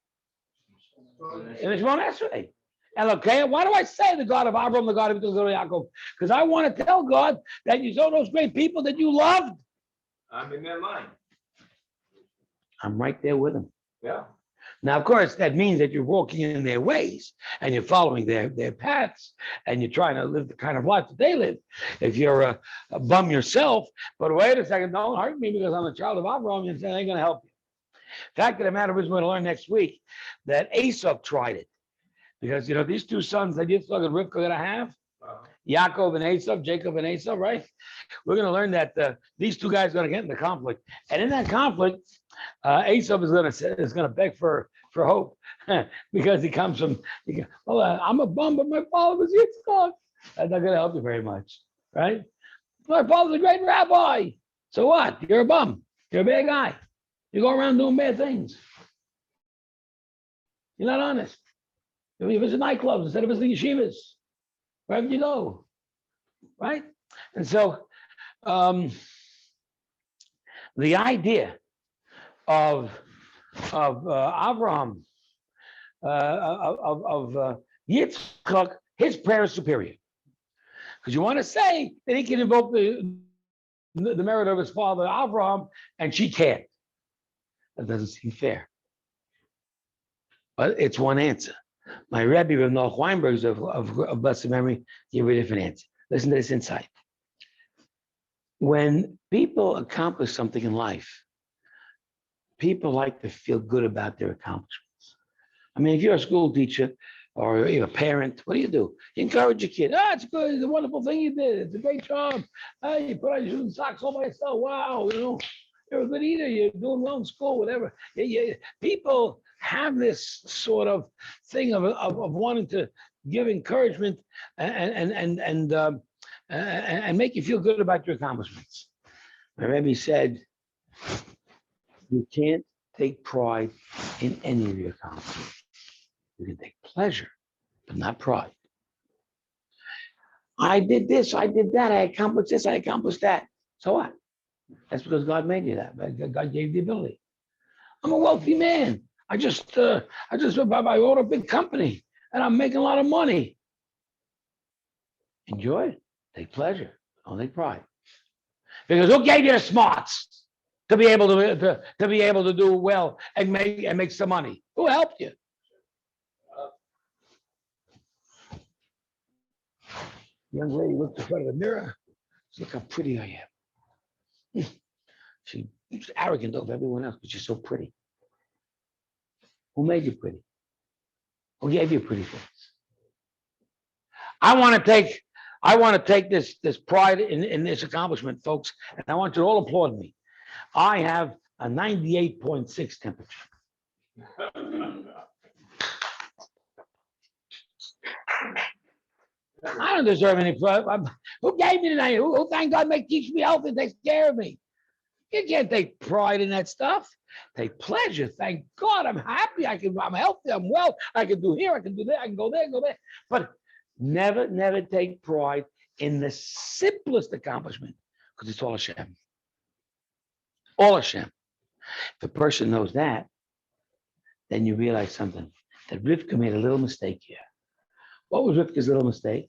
[SPEAKER 1] In the Shemona Esrei. And okay, why do I say the God of Avram, the God of Yaakov? Because I want to tell God that you saw those great people that you loved.
[SPEAKER 2] I'm in their line.
[SPEAKER 1] I'm right there with them.
[SPEAKER 2] Yeah.
[SPEAKER 1] Now, of course, that means that you're walking in their ways and you're following their paths and you're trying to live the kind of life that they live. If you're a bum yourself, but wait a second, don't hurt me because I'm a child of Abraham, and they ain't going to help you. Fact of the matter is, we're going to learn next week that Esau tried it. Because, these 2 sons that Yitzchak and Rivka are going to have, Yaakov and Esau, Jacob and Esau, right? We're going to learn that these 2 guys are going to get into conflict. And in that conflict, Esau is going to beg for hope because he comes from, I'm a bum, but my father was Yitzchak. That's not going to help you very much, right? My father's a great rabbi. So what? You're a bum. You're a bad guy. You go around doing bad things. You're not honest. You visit nightclubs instead of visiting yeshivas. Wherever you go, right? And so the idea of Abraham, of Yitzchak, his prayer is superior. Because you want to say that he can invoke the merit of his father, Abraham, and she can't. That doesn't seem fair. But it's one answer. My Rebbe, Rav Noach Weinberg of blessed memory, gave a different answer. Listen to this insight. When people accomplish something in life, people like to feel good about their accomplishments. I mean, if you're a school teacher or you're a parent, what do? You encourage your kid. It's good. It's a wonderful thing you did. It's a great job. You put on your shoes and socks all by yourself. Wow, you're a good eater. You're doing well in school, whatever. People have this sort of thing of wanting to give encouragement and make you feel good about your accomplishments. My Rebbe said, you can't take pride in any of your accomplishments. You can take pleasure, but not pride. I did this, I did that, I accomplished this, I accomplished that. So what? That's because God made you that. God gave you the ability. I'm a wealthy man. I own a big company and I'm making a lot of money. Enjoy it. Take pleasure. Don't take pride. Because who gave you the smarts to be able to do well and make some money? Who helped you? young lady looked in front of the mirror. Look how pretty I am. She's arrogant over everyone else, but she's so pretty. Who made you pretty? Who gave you pretty things? I want to take this pride in this accomplishment, folks, and I want you to all applaud me. I have a 98.6 temperature. I don't deserve any pride. Who gave me tonight? Who thank God keeps me healthy and takes care of me? You can't take pride in that stuff. Take pleasure. Thank God I'm happy. I'm healthy. I'm well. I can do here. I can do there. I can go there. Go there. But never take pride in the simplest accomplishment because it's all Hashem. All Hashem. If the person knows that, then you realize something. That Rivka made a little mistake here. What was Rivka's little mistake?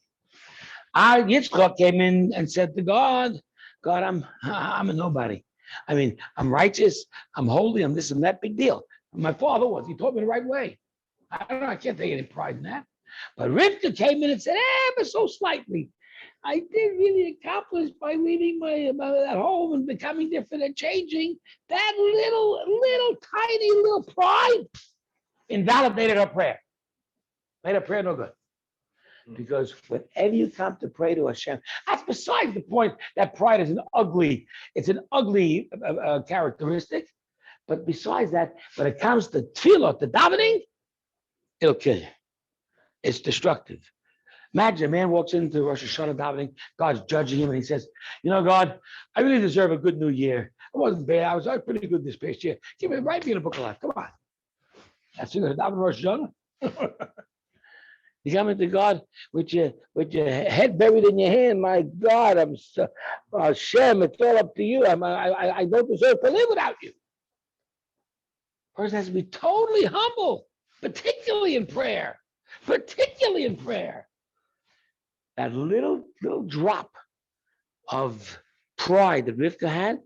[SPEAKER 1] Yitzchak came in and said to God, I'm a nobody. I mean, I'm righteous, I'm holy, I'm this and that, big deal. My father was, he taught me the right way. I don't know, I can't take any pride in that. But Rivka came in and said, but so slightly. I did really accomplish by leaving my that home and becoming different and changing. That little tiny pride invalidated her prayer. Made her prayer no good. Because whenever you come to pray to Hashem, that's besides the point that pride is an ugly characteristic. But besides that, when it comes to tefillah, to davening, it'll kill you. It's destructive. Imagine a man walks into Rosh Hashanah davening, God's judging him, and he says, God, I really deserve a good new year. I wasn't bad. I was pretty good this past year. Write me in a book of life. Come on. That's you're going to daven Rosh Hashanah. You come into God with your head buried in your hand. My God, I'm so, Hashem, it's all up to you. I don't deserve to live without you. Person has to be totally humble, particularly in prayer. That little drop of pride that Rivka had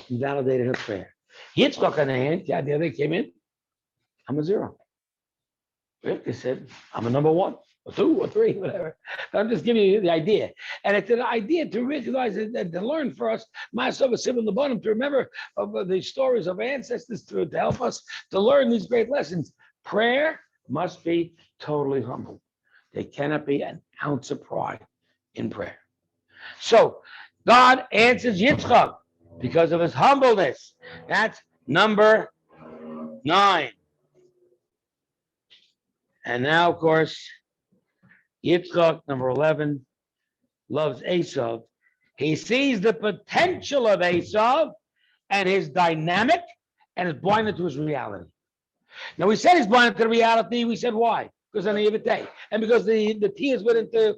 [SPEAKER 1] invalidated her prayer. Yitzchak on the hand, the other came in. I'm a 0. Rivka said, I'm a number 1, or 2, or 3, whatever. But I'm just giving you the idea. And it's an idea to recognize and to learn for us, to remember of the stories of ancestors to help us to learn these great lessons. Prayer must be totally humble. There cannot be an ounce of pride in prayer. So God answers Yitzchak because of his humbleness. That's number 9. And now, of course, Yitzchak, number 11, loves Esav. He sees the potential of Esav and his dynamic and is blinded to his reality. Now, we said he's blinded to the reality. We said why? Because on the other day, and because the tears went into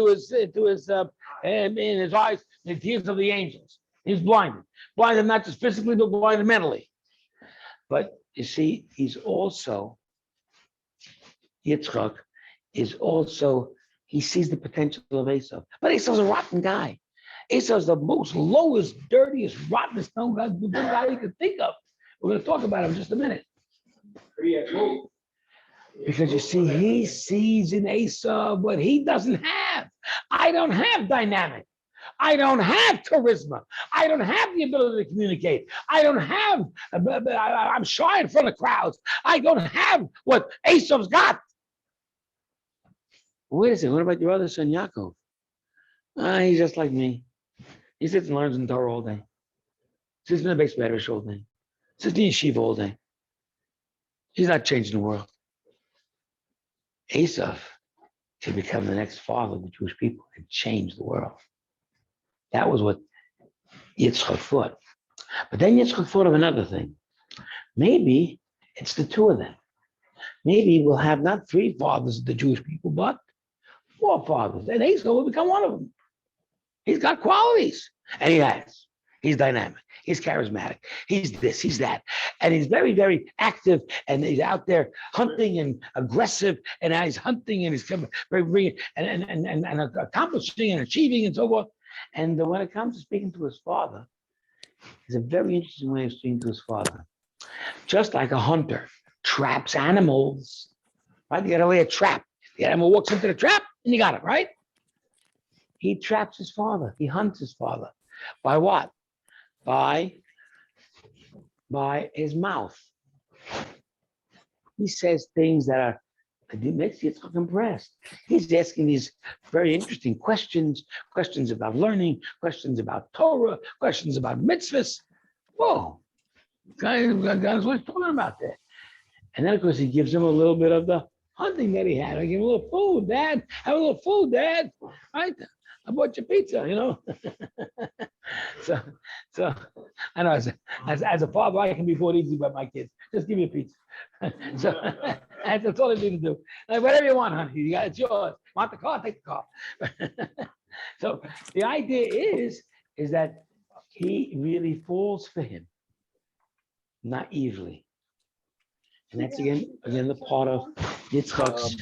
[SPEAKER 1] his in his eyes, the tears of the angels. He's blinded not just physically, but blinded mentally. But you see, he's also Yitzchak is also, he sees the potential of Esav. But Esav's a rotten guy. Esav's the most lowest, dirtiest, rottenest guy you can think of. We're going to talk about him in just a minute. Because you see, he sees in Esav what he doesn't have. I don't have dynamic. I don't have charisma. I don't have the ability to communicate. I don't have, I'm shy in front of crowds. I don't have what Esav's got. Wait a second, what about your other son, Yaakov? He's just like me. He sits and learns in Torah all day. Sits in the base Medrash all day. Sits in yeshiva all day. He's not changing the world. Esav can become the next father of the Jewish people and change the world. That was what Yitzchak thought. But then Yitzchak thought of another thing. Maybe it's the 2 of them. Maybe we'll have not 3 fathers of the Jewish people, but 4 fathers. And Esav will become one of them. He's got qualities. And he has. He's dynamic. He's charismatic. He's this, he's that. And he's very, very active. And he's out there hunting and aggressive. And he's hunting and he's very and accomplishing and achieving and so forth. And when it comes to speaking to his father, it's a very interesting way of speaking to his father. Just like a hunter traps animals, right? You got to lay a trap. The animal walks into the trap and you got it, right? he traps his father. He hunts his father. By what? By his mouth. He says things that are, it makes Yitzchak impressed. He's asking these very interesting questions about learning, questions about Torah, questions about mitzvahs. Whoa, guy knows what he's talking about there. And then, of course, he gives him a little bit of the hunting that he had. I give him a little food, Dad. Have a little food, Dad. Right? I bought you pizza, you know. so I know as a father, I can be bought easy by my kids. Just give me a pizza. So that's all I need to do. Like, whatever you want, honey. It's yours. Want the car? Take the car. So the idea is that he really falls for him naively. And that's again the part of Yitzchak's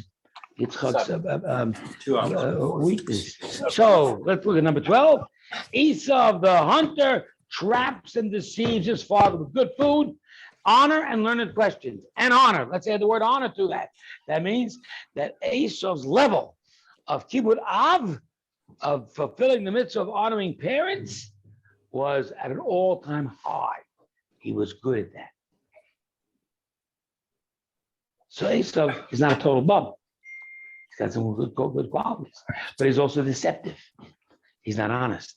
[SPEAKER 1] weakness. So let's look at number 12. Esau the hunter traps and deceives his father with good food, honor, and learned questions. And honor. Let's add the word honor to that. That means that Esau's level of kibbud av, of fulfilling the mitzvah of honoring parents, was at an all-time high. He was good at that. So Esau is not a total bum. He's got some good qualities, but he's also deceptive. He's not honest.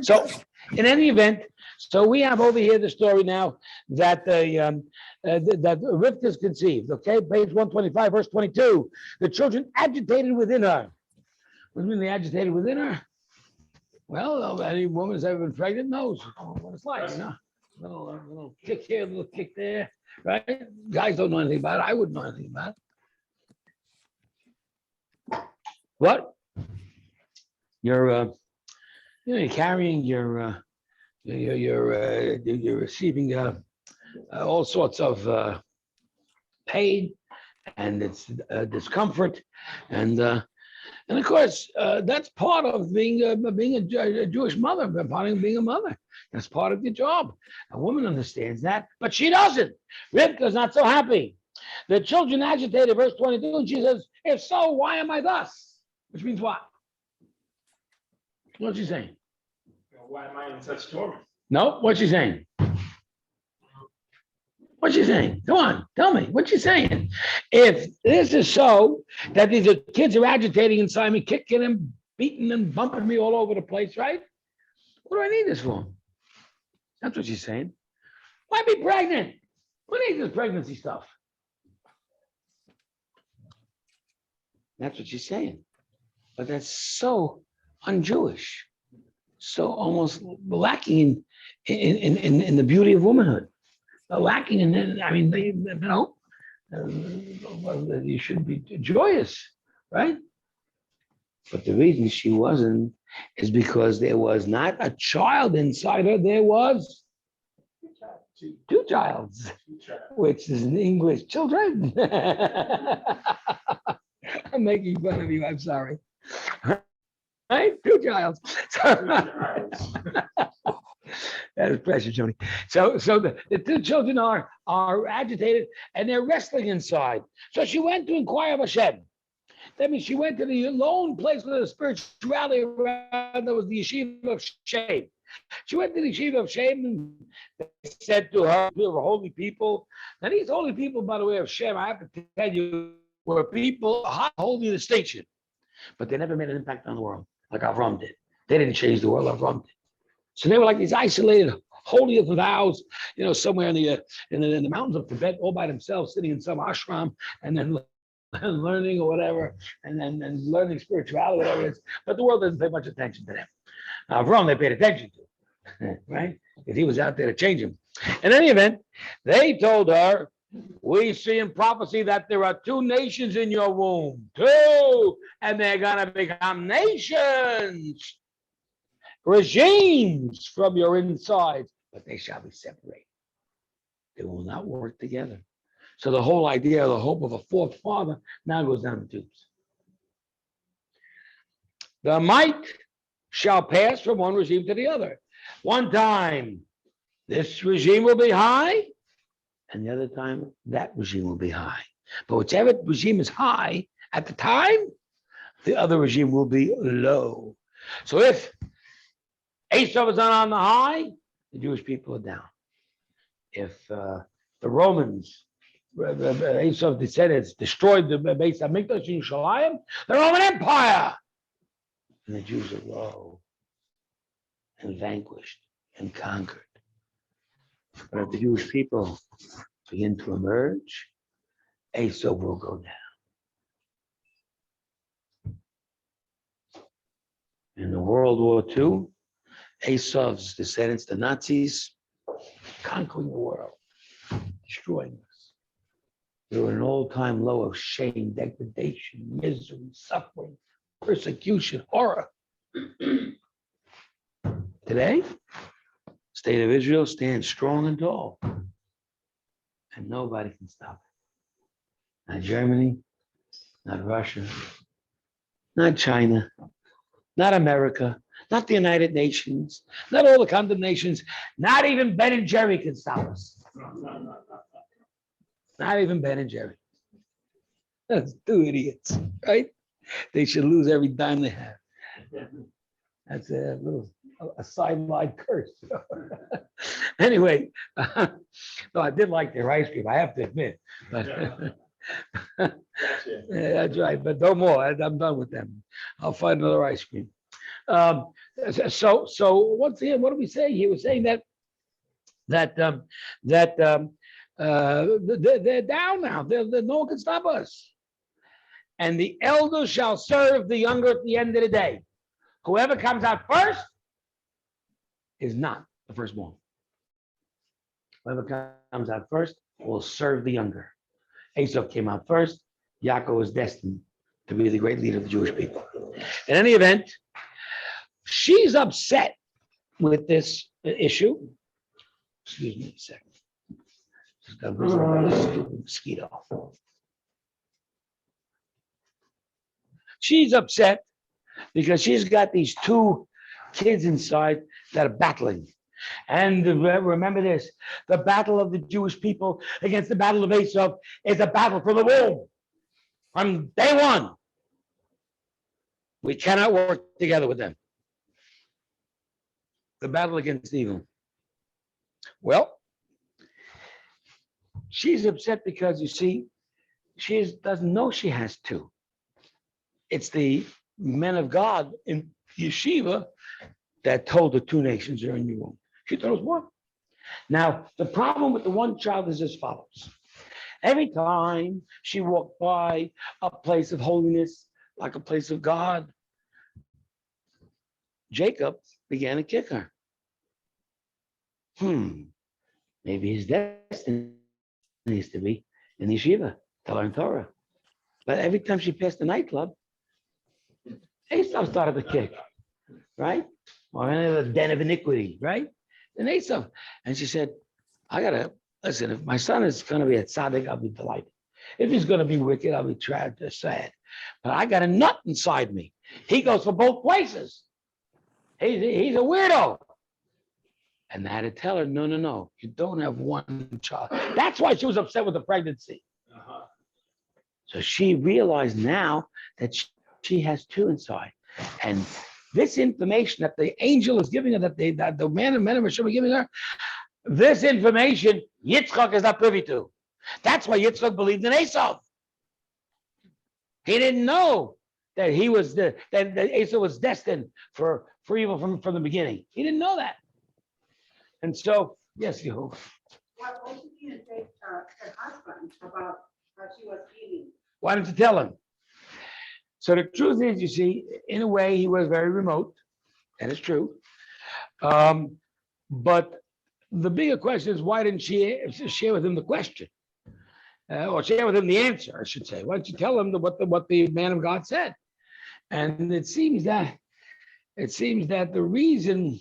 [SPEAKER 1] So, in any event, so we have over here the story now that that Rivka is conceived. Okay, page 125, verse 22. The children agitated within her. What do you mean they agitated within her? Well, any woman who's ever been pregnant knows what it's like. You know, little kick here, a little kick there. Right? Guys don't know anything about it. I wouldn't know anything about it. What? You're carrying you're receiving all sorts of pain and it's discomfort and of course that's part of being a Jewish mother, part of being a mother. That's part of your job. A woman understands that, but she doesn't. Rivka's not so happy. The children agitated, verse 22, and she says, if so, why am I thus? Which means what? What's she saying?
[SPEAKER 2] Why am I in such torment?
[SPEAKER 1] No, what's she saying? What's she saying? Come on, tell me. What's she saying? If this is so, that these kids are agitating inside me, kicking and beating and bumping me all over the place, right? What do I need this for? That's what she's saying. Why be pregnant? What is this pregnancy stuff? That's what she's saying. But that's so un-Jewish, so almost lacking in the beauty of womanhood. Lacking in, I mean, you should be joyous, right? But the reason she wasn't is because there was not a child inside her, there was two childs, which is in English, children. I'm making fun of you, I'm sorry. Right? Two childs. That is precious, Joni. So the two children are agitated and they're wrestling inside. So she went to inquire of Hashem. That means she went to the lone place where the spirituality around, that was the yeshiva of Shem. She went to the yeshiva of Shem and they said to her, we were holy people. Now these holy people, by the way, of Shem, I have to tell you, were people high holy distinction, but they never made an impact on the world like Avram did. They didn't change the world, Avram did. So they were like these isolated, holy of vows, somewhere in the mountains of Tibet, all by themselves, sitting in some ashram, and then learning or whatever, and then learning spirituality, whatever it is. But the world doesn't pay much attention to them. Avram, they paid attention to, right? Because he was out there to change them. In any event, they told her, we see in prophecy that there are two nations in your womb, two, and they're going to become nations, regimes from your insides, but they shall be separated. They will not work together. So the whole idea of the hope of a fourth father now goes down the tubes. The might shall pass from one regime to the other. One time, this regime will be high, and the other time, that regime will be high. But whichever regime is high at the time, the other regime will be low. So if Esau is on the high, the Jewish people are down. If the Romans, Esau's descendants, destroyed the base of Mikdash in Shalayim, the Roman Empire, and the Jews are low and vanquished and conquered. But if the Jewish people begin to emerge, Esau will go down. In the World War II, Esau's descendants, the Nazis, conquering the world, destroying us. We were at an all-time low of shame, degradation, misery, suffering, persecution, horror. Today, state of Israel stands strong and tall, and nobody can stop it. Not Germany, not Russia, not China, not America, not the United Nations, not all the condemnations, not even Ben and Jerry can stop us. Not even Ben and Jerry. That's two idiots, right? They should lose every dime they have. That's a little sideline curse. Anyway, no, I did like their ice cream, I have to admit. But yeah, that's right, but no more. I'm done with them. I'll find another ice cream. So once again, what are we saying? He was saying that they're down now. No one can stop us. And the elder shall serve the younger at the end of the day. Whoever comes out first is not the firstborn. Whoever comes out first will serve the younger. Esau came out first. Yaakov was destined to be the great leader of the Jewish people. In any event, she's upset with this issue. Excuse me a second. Just got visited by a stupid mosquito. She's upset because she's got these two kids inside that are battling. And remember this, the battle of the Jewish people against the battle of Esau is a battle for the womb. From day one, we cannot work together with them. The battle against evil. Well, she's upset because, you see, she doesn't know she has two. It's the men of God in yeshiva that told the two nations are in your womb. She thought it was one. Now, the problem with the one child is as follows. Every time she walked by a place of holiness, like a place of God, Jacob began to kick her. Maybe his destiny needs to be in the yeshiva to learn Torah. But every time she passed the nightclub, Esau started to kick, right? Or in a den of iniquity, right? And Esau. And she said, I gotta, listen, if my son is gonna be a tzaddik, I'll be delighted. If he's gonna be wicked, I'll be sad. But I got a nut inside me. He goes for both places. He's a weirdo. And I had to tell her, no, you don't have one child. That's why she was upset with the pregnancy. So she realized now that she has two inside. And this information that the angel is giving her, that the men of Hashem are giving her, this information, Yitzchak is not privy to. That's why Yitzchak believed in Esau. He didn't know that that Esau was destined for evil from the beginning. He didn't know that. And so, yes, Yehovah.
[SPEAKER 5] What did you say her husband about how she was feeling?
[SPEAKER 1] Why didn't you tell him? So the truth is, you see, in a way, he was very remote, and it's true. But the bigger question is, why didn't she share with him the question? Or share with him the answer, I should say. Why don't you tell him what the man of God said? And it seems that the reason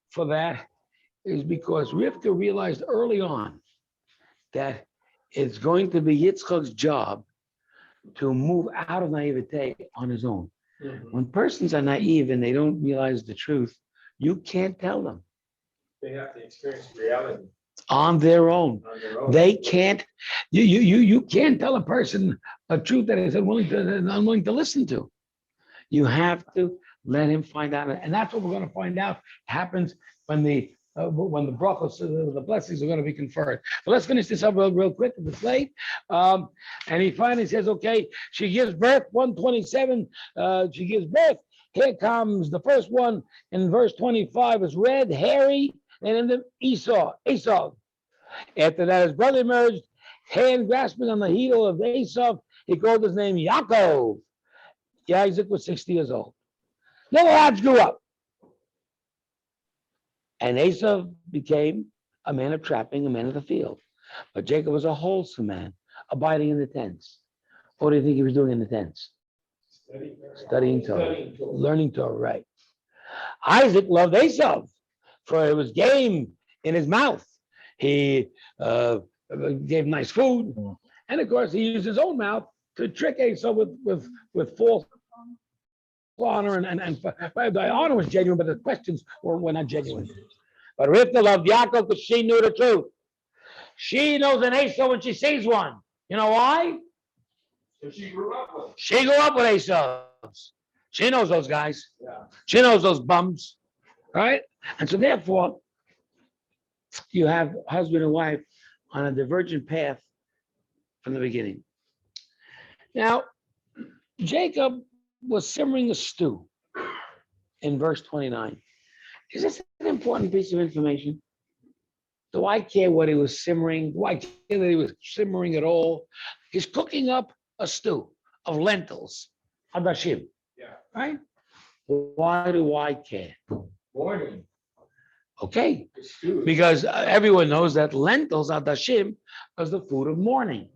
[SPEAKER 1] for that is because Rivka realized early on that it's going to be Yitzchak's job to move out of naivete on his own. Mm-hmm. When persons are naive and they don't realize the truth, you can't tell them.
[SPEAKER 2] They have to experience reality.
[SPEAKER 1] On their own. They can't, you can't tell a person a truth that is unwilling to listen to. You have to let him find out, and that's what we're going to find out happens when the brachos, the blessings are going to be conferred. But let's finish this up real quick if it's late. And he finally says, okay, she gives birth, 127. She gives birth. Here comes the first one in verse 25 is red, hairy, and in the Esau. After that, his brother emerged, hand grasping on the heel of Esau. He called his name Yaakov. Isaac was 60 years old. The lads grew up. And Esau became a man of trapping, a man of the field. But Jacob was a wholesome man, abiding in the tents. What do you think he was doing in the tents? Studying Torah, learning Torah, right. Isaac loved Esau, for it was game in his mouth. He gave nice food. And of course, he used his own mouth to trick Esau with false honor. And the honor was genuine, but the questions were not genuine. But Rivka loved Yaakov because she knew the truth. She knows an Esau when she sees one. You know why?
[SPEAKER 2] She grew up with.
[SPEAKER 1] She grew up with Esau's. She knows those guys.
[SPEAKER 2] Yeah.
[SPEAKER 1] She knows those bums, right? And so therefore, you have husband and wife on a divergent path from the beginning. Now, Jacob was simmering a stew in verse 29. Is this an important piece of information? Do I care what he was simmering? Do I care that he was simmering at all? He's cooking up a stew of lentils, adashim.
[SPEAKER 2] Yeah.
[SPEAKER 1] Right? Why do I care?
[SPEAKER 2] Morning.
[SPEAKER 1] Okay,
[SPEAKER 2] It's food.
[SPEAKER 1] because everyone knows that lentils, adashim, is the food of mourning.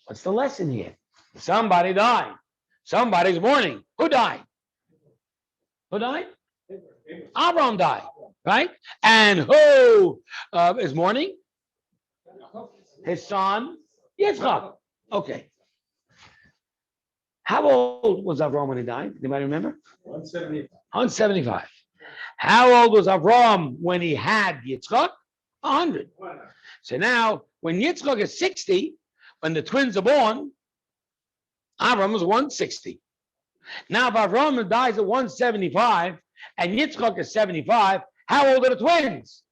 [SPEAKER 1] What's the lesson here? Somebody died. Somebody's mourning. Who died? Who died? Abraham died, right? And who is mourning? His son, Yitzchak. Okay. How old was Abraham when he died? Anybody remember?
[SPEAKER 2] 170.
[SPEAKER 1] 175. How old was Abraham when he had Yitzchak? 100. So now, when Yitzchak is 60, when the twins are born, Abraham is 160. Now, if Abraham dies at 175 and Yitzchak is 75, how old are the twins?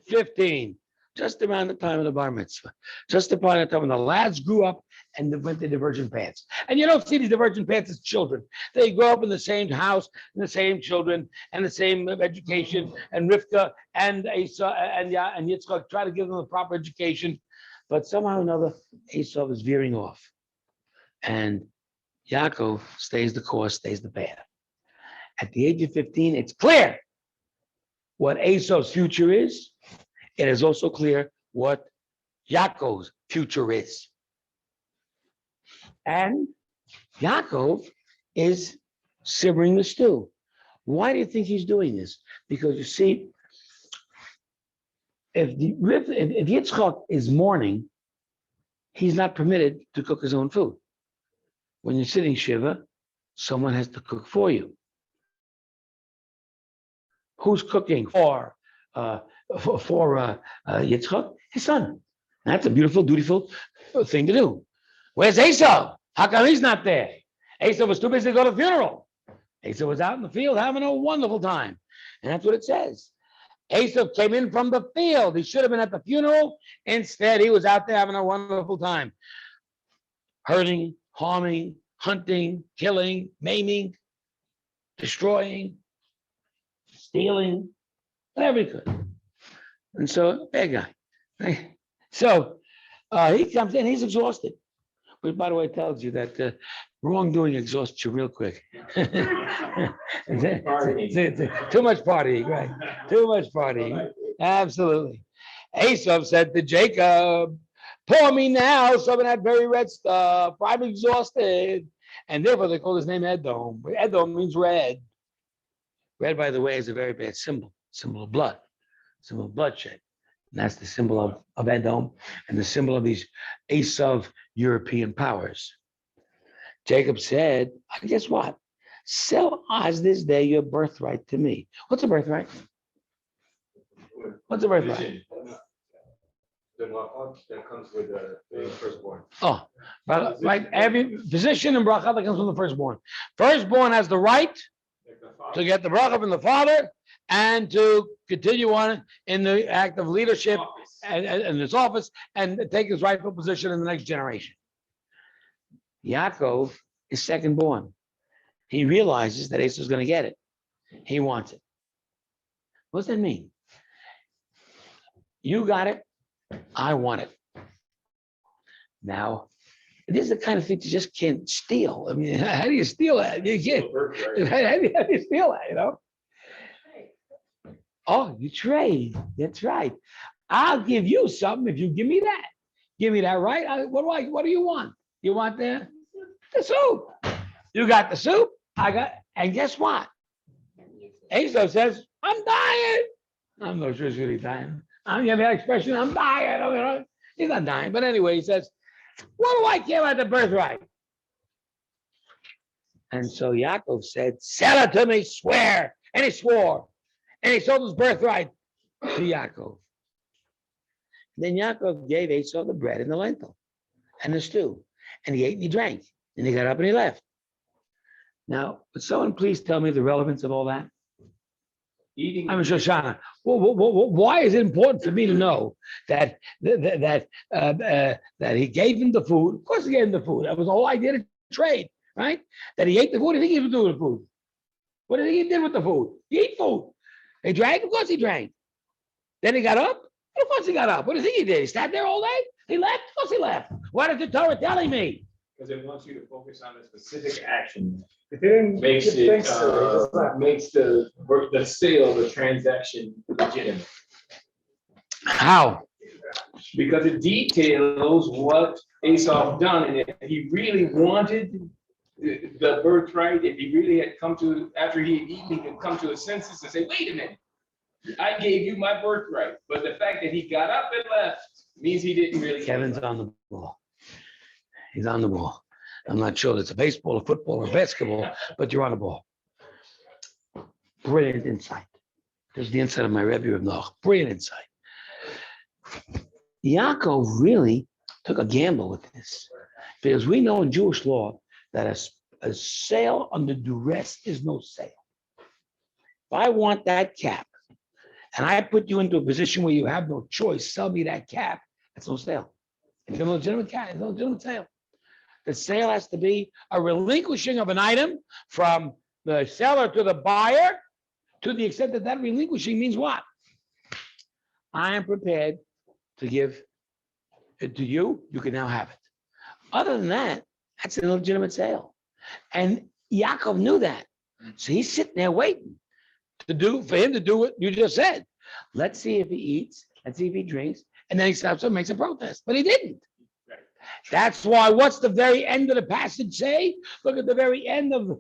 [SPEAKER 1] 15. Just around the time of the bar mitzvah. Just around the time when the lads grew up and they went to divergent paths. And you don't see these divergent paths as children. They grow up in the same house, and the same children, and the same education. And Rivka and Esau and Yitzchak try to give them the proper education. But somehow or another, Esau is veering off. And Yaakov stays the course, stays the path. At the age of 15, it's clear what Esau's future is. It is also clear what Yaakov's future is. And Yaakov is simmering the stew. Why do you think he's doing this? Because you see, if Yitzchak is mourning, he's not permitted to cook his own food. When you're sitting Shiva, someone has to cook for you. Who's cooking for Yitzchak? His son. That's a beautiful, dutiful thing to do. Where's Esau? How come he's not there? Esau was too busy to go to the funeral. Esau was out in the field having a wonderful time. And that's what it says. Esau came in from the field. He should have been at the funeral. Instead, he was out there having a wonderful time. Hurting, harming, hunting, killing, maiming, destroying, stealing, whatever he could. And so, bad guy. Right? So he comes in, he's exhausted. Which, by the way, tells you that wrongdoing exhausts you real quick. Too much partying, right? Too much partying. Absolutely. Esau said to Jacob, pour me now some of that very red stuff. I'm exhausted. And therefore they call his name Edom. Edom means red. Red, by the way, is a very bad symbol of blood, symbol of bloodshed. And that's the symbol of Edom and the symbol of these Esau European powers. Jacob said, guess what? Sell as this day your birthright to me. What's a birthright? What's a birthright?
[SPEAKER 2] The malachot that comes with the firstborn.
[SPEAKER 1] Oh, but right, every position in bracha that comes from the firstborn. Firstborn has the right
[SPEAKER 2] Like the
[SPEAKER 1] to
[SPEAKER 2] father.
[SPEAKER 1] get the bracha from the father and to continue on in the act of leadership
[SPEAKER 2] Office.
[SPEAKER 1] and his office and take his rightful position in the next generation. Yaakov is second born. He realizes that Esau is going to get it. He wants it. What does that mean? You got it. I want it. Now, this is the kind of thing you just can't steal. I mean, how do you steal that? You can't. How do you steal that? You know? Oh, you trade. That's right. I'll give you something if you give me that. Give me that, right? What do you want? You want the soup? You got the soup. And guess what? Esau says, I'm dying. I'm not sure he's really dying. I'm giving that expression, I'm dying. He's not dying. But anyway, he says, what do I care about the birthright? And so Yaakov said, sell it to me, swear. And he swore. And he sold his birthright to Yaakov. Then Yaakov gave Esau the bread and the lentil and the stew. And he ate and he drank. And he got up and he left. Now, would someone please tell me the relevance of all that?
[SPEAKER 2] Eating.
[SPEAKER 1] I'm Shoshana. Why is it important for me to know that he gave him the food? Of course, he gave him the food. That was the whole idea to trade, right? That he ate the food. What do you think he was doing with the food? What do you think he did with the food? He ate food. He drank. Of course, he drank. Then he got up. Of course, he got up. What do you think he did? He sat there all day. He left. Of course, he left. What is the Torah telling me?
[SPEAKER 2] Because it wants you to focus on a specific action.
[SPEAKER 4] If you didn't
[SPEAKER 2] Makes
[SPEAKER 4] give
[SPEAKER 2] it,
[SPEAKER 4] thanks to it, it's not-
[SPEAKER 2] makes the sale, the transaction legitimate.
[SPEAKER 1] How?
[SPEAKER 2] Because it details what Esau done, and if he really wanted the birthright, if he really had come to, after he had eaten, he could come to a senses and say, wait a minute, I gave you my birthright. But the fact that he got up and left means he didn't really.
[SPEAKER 1] Kevin's on the ball. He's on the ball. I'm not sure it's a baseball or football or basketball, but you're on the ball. Brilliant insight. There's the insight of my Rebbe of Noach. Brilliant insight. Yaakov really took a gamble with this, because we know in Jewish law that a sale under duress is no sale. If I want that cap, and I put you into a position where you have no choice, sell me that cap, that's no sale. It's a legitimate cap, it's no legitimate sale. The sale has to be a relinquishing of an item from the seller to the buyer, to the extent that that relinquishing means what? I am prepared to give it to you, you can now have it. Other than that, that's an illegitimate sale. And Yaakov knew that. So he's sitting there waiting for him to do what you just said. Let's see if he eats, let's see if he drinks, and then he stops and makes a protest. But he didn't. That's why, what's the very end of the passage say? Look at the very end of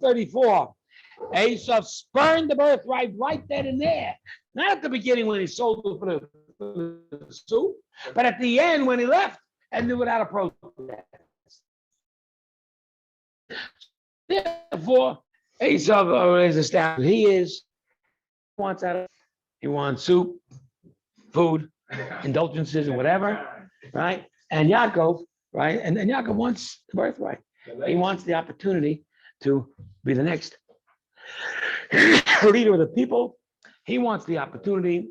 [SPEAKER 1] 34. Esau spurned the birthright right then and there. Not at the beginning when he sold it for the soup, but at the end when he left and knew without a protest. Therefore, Esau is established. He wants soup, food, indulgences, and whatever, right? And Yaakov, right? And Yaakov wants the birthright. He wants the opportunity to be the next leader of the people. He wants the opportunity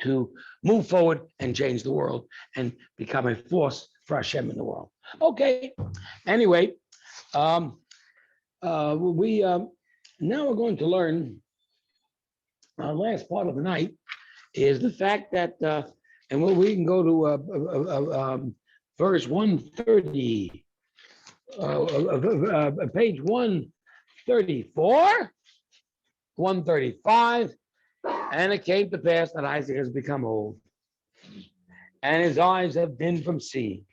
[SPEAKER 1] to move forward and change the world and become a force for Hashem in the world. Okay. Anyway, now we're going to learn our last part of the night is the fact that, and we can go to verse 130, page 134, 135, and it came to pass that Isaac has become old, and his eyes have dimmed from seeing,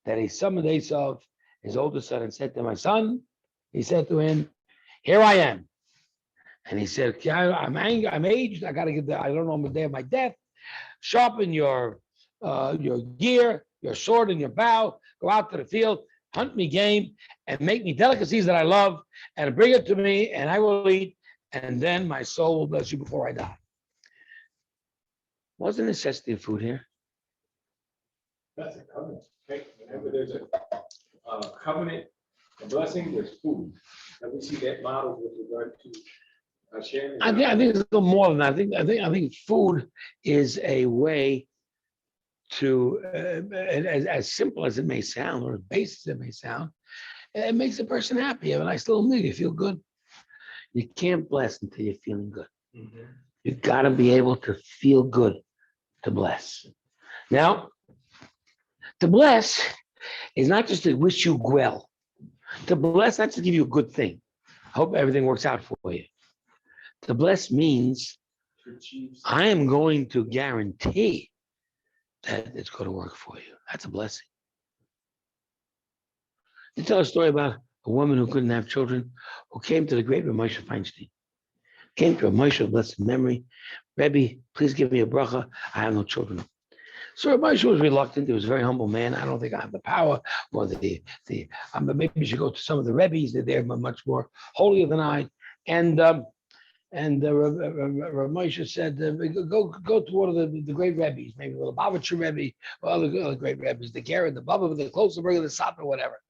[SPEAKER 1] that he summoned Esau, his oldest son, and said to my son, he said to him, here I am. And he said, I'm angry, I'm aged, I gotta get I don't know the day of my death. Sharpen your gear, your sword and your bow, go out to the field, hunt me game, and make me delicacies that I love, and bring it to me, and I will eat, and then my soul will bless you before I die. What's the necessity of food here?
[SPEAKER 2] That's a covenant. Right? Whenever there's a covenant, a blessing, there's food. And we see that model with regard to Hashem.
[SPEAKER 1] I think it's a little more than that. I think food is a way to, as simple as it may sound, or as basic as it may sound, it makes a person happy. You have a nice little meal, you feel good. You can't bless until you're feeling good.
[SPEAKER 2] Mhm.
[SPEAKER 1] You got to be able to feel good to bless. Now, to bless is not just to wish you well. To bless, not to give you a good thing. I hope everything works out for you. To bless means
[SPEAKER 2] To achieve
[SPEAKER 1] I am going to guarantee that it's going to work for you. That's a blessing. You tell a story about a woman who couldn't have children, who came to the great Ramosha Feinstein. Came to Ramosha of blessed memory. Rebbe, please give me a bracha. I have no children. So Ramosha was reluctant. He was a very humble man. I don't think I have the power or but maybe you should go to some of the Rebbes. They're much more holier than I. And Ramosha said, go to one of the great Rebbes, maybe the Lubavitcher Rebbe or other great Rebbes, the Garrett, the Baba, the Klosterberger, the Sapa, whatever.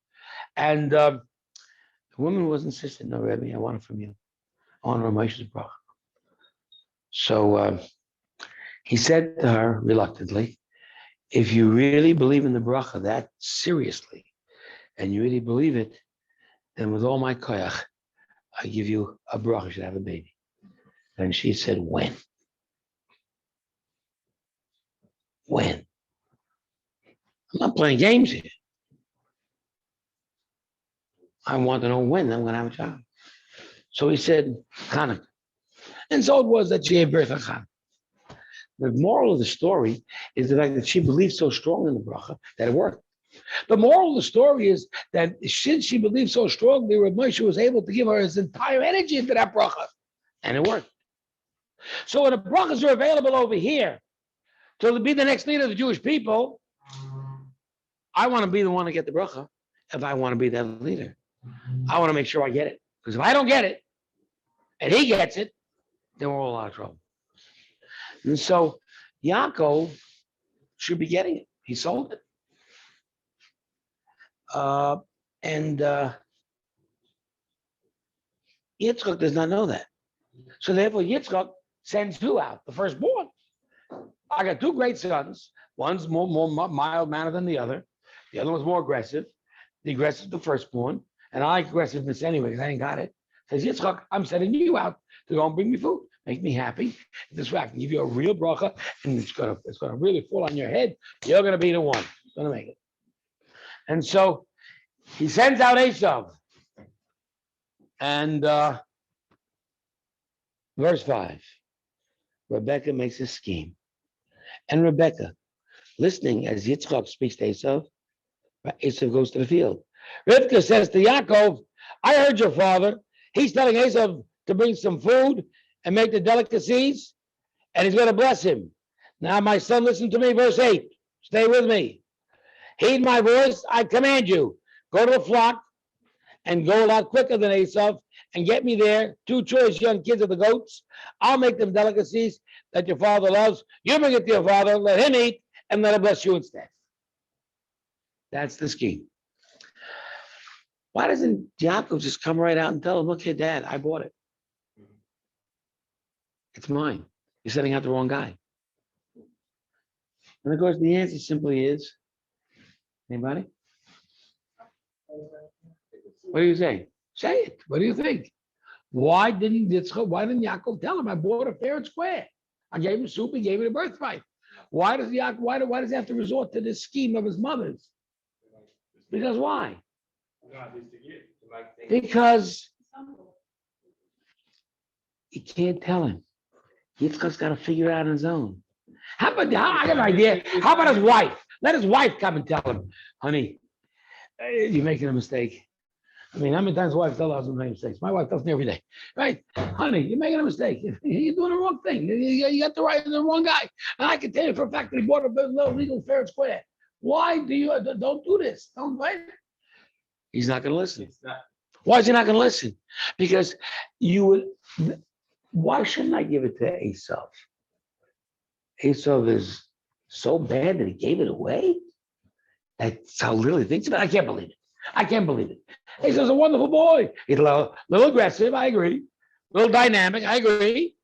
[SPEAKER 1] And the woman was insistent, no, Rebbe, I want it from you. I want Ramosha's bracha. So he said to her reluctantly, if you really believe in the bracha that seriously, and you really believe it, then with all my koyach, I give you a bracha, you should have a baby. And she said, when? When? I'm not playing games here. I want to know when I'm going to have a child. So he said, Hanukkah. And so it was that she gave birth on Hanukkah. The moral of the story is the fact that she believed so strongly in the bracha that it worked. The moral of the story is that since she believed so strongly, Rav Moshe was able to give her his entire energy into that bracha, and it worked. So when the brachas are available over here to be the next leader of the Jewish people, I want to be the one to get the bracha if I want to be that leader. I want to make sure I get it. Because if I don't get it, and he gets it, then we're all out of trouble. And so Yaakov should be getting it. He sold it. And Yitzchak does not know that. So therefore Yitzchak sends who out? The firstborn. I got two great sons. One's more mild mannered than the other. The other one's more aggressive. The aggressive is the firstborn. And I like aggressiveness anyway because I ain't got it. Says Yitzchak, I'm sending you out to go and bring me food. Make me happy. This way I can give you a real bracha, and it's gonna really fall on your head. You're gonna be the one. It's gonna make it. And so he sends out Esav. And verse 5, Rebecca makes a scheme. And Rebecca, listening as Yitzchak speaks to Esav, Esav goes to the field. Rivka says to Yaakov, I heard your father. He's telling Esav to bring some food and make the delicacies, and he's going to bless him. Now, my son, listen to me, verse 8. Stay with me. Heed my voice, I command you. Go to the flock and go a lot quicker than Esav and get me there 2 choice young kids of the goats. I'll make them delicacies that your father loves. You bring it to your father, let him eat, and let him bless you instead. That's the scheme. Why doesn't Yaakov just come right out and tell him, look here, Dad, I bought it. It's mine. You're setting out the wrong guy. And of course, the answer simply is, anybody? What do you say? Say it. What do you think? Why didn't Yaakov tell him, I bought it fair and square? I gave him soup, he gave it a birthright. Why does he have to resort to this scheme of his mother's? Because why? Because he can't tell him. Yitzchak's got to figure it out on his own. I got an idea. How about his wife? Let his wife come and tell him, honey, you're making a mistake. I mean, how many times wives tell us we make mistakes? My wife tells me every day, right? Honey, you're making a mistake. You're doing the wrong thing. You got the wrong guy. And I can tell you for a fact that he bought a little legal fair and square. Why do you don't do this? Don't wait. He's not going to listen. Why is he not going to listen? Because why shouldn't I give it to Esav? Esav is so bad that he gave it away? That's how little he thinks about it. I can't believe it. I can't believe it. Esau's a wonderful boy. He's a little aggressive, I agree. A little dynamic, I agree.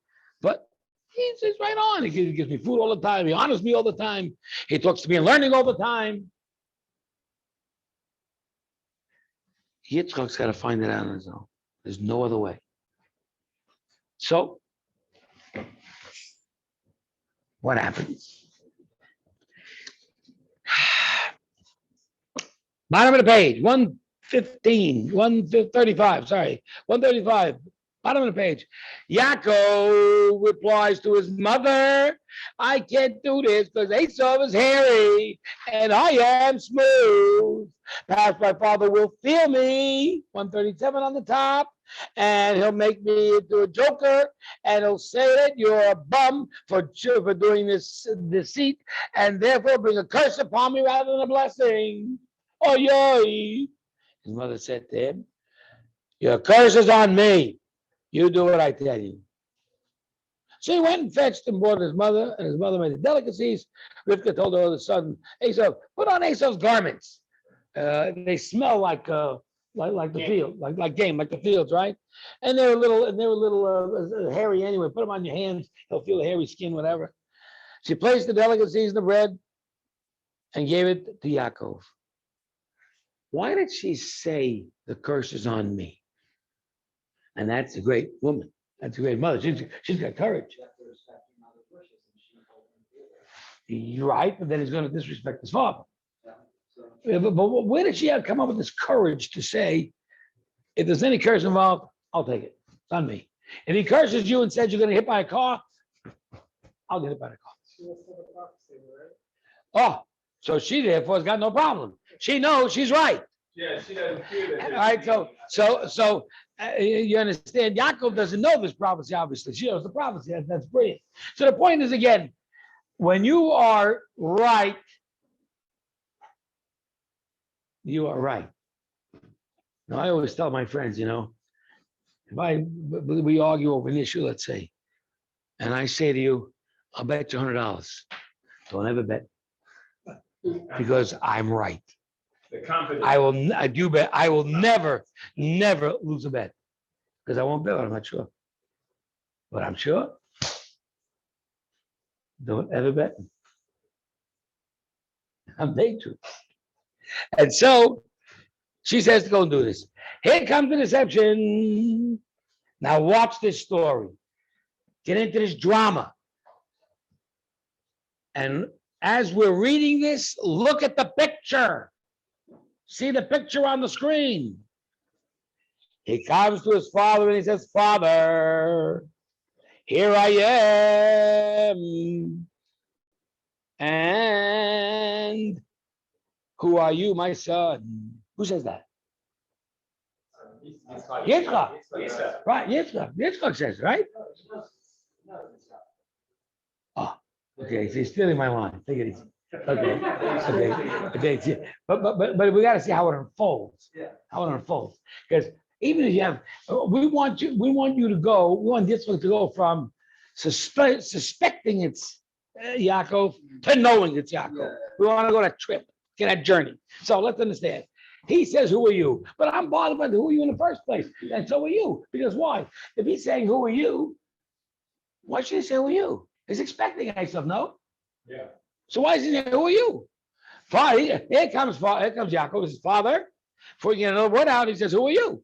[SPEAKER 1] But he's right on. He gives me food all the time. He honors me all the time. He talks to me and learning all the time. Yitzchak's got to find it out on his own. There's no other way. So, what happens? Bottom of the page, 115, 135, sorry, 135. Bottom of the page. Yaakov replies to his mother, I can't do this because Esau is hairy and I am smooth. Perhaps my father will feel me, 137 on the top, and he'll make me into a joker and he'll say that you're a bum for doing this deceit and therefore bring a curse upon me rather than a blessing. Oh, yoy. His mother said to him, your curse is on me. You do what I tell you. So he went and fetched and brought his mother, and his mother made the delicacies. Rivka told her other son, Esau, put on Esau's garments. They smell like the field, like game, like the fields, right? And they were little hairy anyway. Put them on your hands, he'll feel the hairy skin, whatever. She placed the delicacies in the bread and gave it to Yaakov. Why did she say the curse is on me? And that's a great woman. That's a great mother. She's got courage. You're right, but then he's going to disrespect his father. But where did she come up with this courage to say, if there's any curse involved, I'll take it. It's on me. If he curses you and says you're going to hit by a car, I'll get hit by the car. Oh, so she therefore has got no problem. She knows she's right.
[SPEAKER 2] Yeah, she doesn't feel that.
[SPEAKER 1] All right, so you understand, Yaakov doesn't know this prophecy, obviously. She knows the prophecy. That's brilliant. So the point is, again, when you are right, you are right. Now, I always tell my friends, if we argue over an issue, let's say, and I say to you, I'll bet you $100. Don't ever bet, because I'm right.
[SPEAKER 2] The confidence.
[SPEAKER 1] I will never lose a bet, because I won't bet. I'm not sure, but I'm sure. Don't ever bet. I'm telling you. And so she says to go and do this. Here comes the deception. Now watch this story. Get into this drama. And as we're reading this, look at the picture. See the picture on the screen. He comes to his father and he says, Father, here I am. And who are you, my son? Who says that? Yitzchak. Right, Yitzchak. Yitzchak says, right? Oh, okay. So he's stealing my line. Take it easy. Okay. But we got to see how it unfolds. How it unfolds. Because even if you have, we want you to go. We want Yitzchak to go from suspecting it's Yaakov to knowing it's Yaakov. We want to go that trip, get that journey. So let's understand. He says, who are you? But I'm bothered by who are you in the first place? And so are you. Because why? If he's saying, who are you? Why should he say, who are you? He's expecting himself, no?
[SPEAKER 2] Yeah.
[SPEAKER 1] So why is he saying, who are you? Father, here comes Yaakov, his father. Before you get another word out, he says, who are you?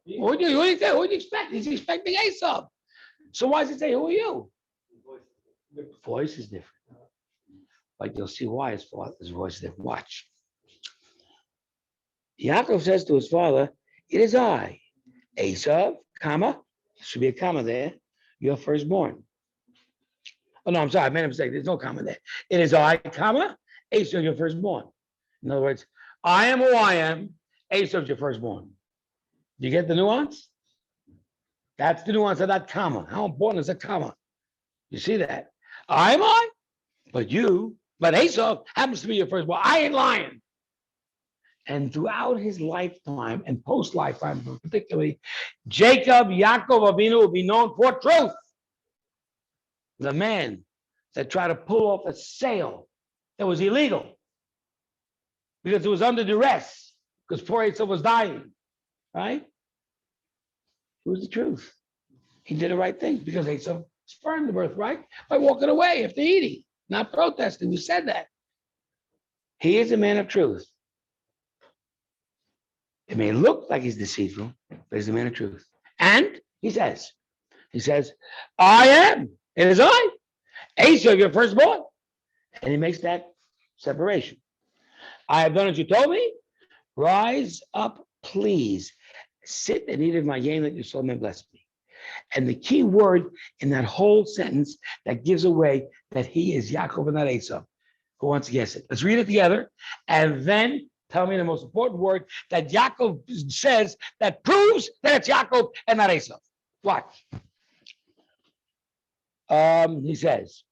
[SPEAKER 1] Who do you expect? He's expecting Esau. So why does he say, who are you? The voice is different. But you'll see why his voice is different. Watch. Yaakov says to his father, it is I, Esau, comma, should be a comma there, your firstborn. Oh, no, I'm sorry, I made a mistake. There's no comma there. It is I, comma, Esau, your firstborn. In other words, I am who I am, Esau is your firstborn. Do you get the nuance? That's the nuance of that comma. How important is a comma? You see that? I am I, but Esau happens to be your firstborn. I ain't lying. And throughout his lifetime and post-lifetime, particularly, Jacob, Yaakov Avinu will be known for truth. The man that tried to pull off a sale that was illegal. because it was under duress, because poor Esau was dying, right? It was the truth. He did the right thing because Esau spurned the birthright by walking away after eating, not protesting. We said that. He is a man of truth. It may look like he's deceitful, but he's a man of truth. And he says, I am, it is I, Esau, your firstborn. And he makes that separation. I have done as you told me. Rise up, please. Sit and eat of my game that your soul may bless me. And the key word in that whole sentence that gives away that he is Yaakov and not Esau. Who wants to guess it? Let's read it together. And then tell me the most important word that Yaakov says that proves that it's Yaakov and not Esau. Watch. He says,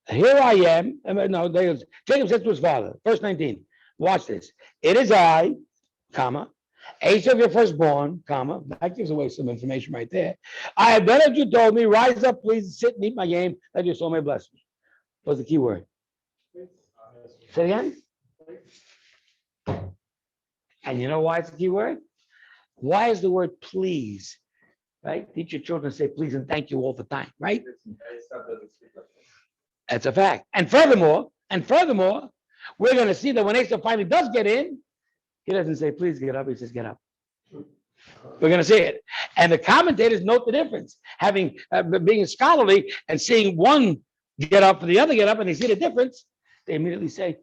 [SPEAKER 1] here I am. No, Jacob said to his father, verse 19. Watch this. It is I, comma, Esau your firstborn, comma. That gives away some information right there. I have done as you told me. Rise up, please, sit and eat my game, that your soul may bless me. What's the key word? Say it again. And you know why it's a key word? Why is the word please? Right? Teach your children to say please and thank you all the time, right? That's a fact. And furthermore, we're going to see that when Esau finally does get in, he doesn't say please get up, he says get up. We're going to see it. And the commentators note the difference. Having being scholarly and seeing one get up and the other get up, and they see the difference, they immediately say,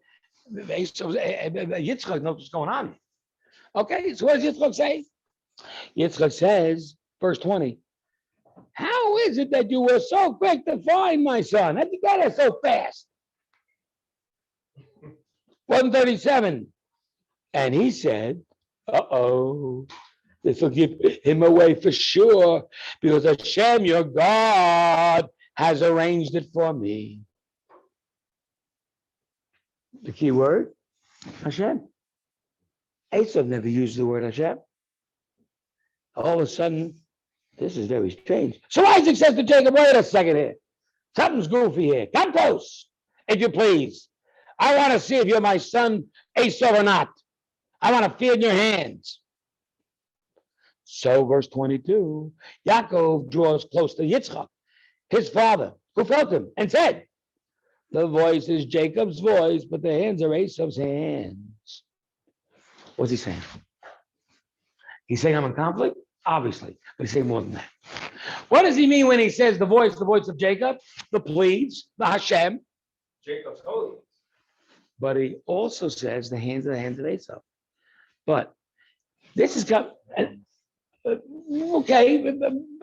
[SPEAKER 1] Yitzchak knows what's going on. Okay, so what does Yitzchak say? Yitzchak says, verse 20, how is it that you were so quick to find my son? How'd you get it so fast? 137. And he said, uh-oh, this will give him away for sure, because Hashem, your God, has arranged it for me. The key word, Hashem. Esau never used the word Hashem. All of a sudden, this is very strange. So Isaac says to Jacob, wait a second here. Something's goofy here. Come close, if you please. I want to see if you're my son Esau or not. I want to feel in your hands. So verse 22, Yaakov draws close to Yitzchak, his father, who felt him, and said, the voice is Jacob's voice, but the hands are Esau's hands. What's he saying? He's saying I'm in conflict? Obviously, but he's saying more than that. What does he mean when he says the voice of Jacob, the pleads, the Hashem?
[SPEAKER 2] Jacob's holy.
[SPEAKER 1] But he also says the hands of Esau. But this is okay.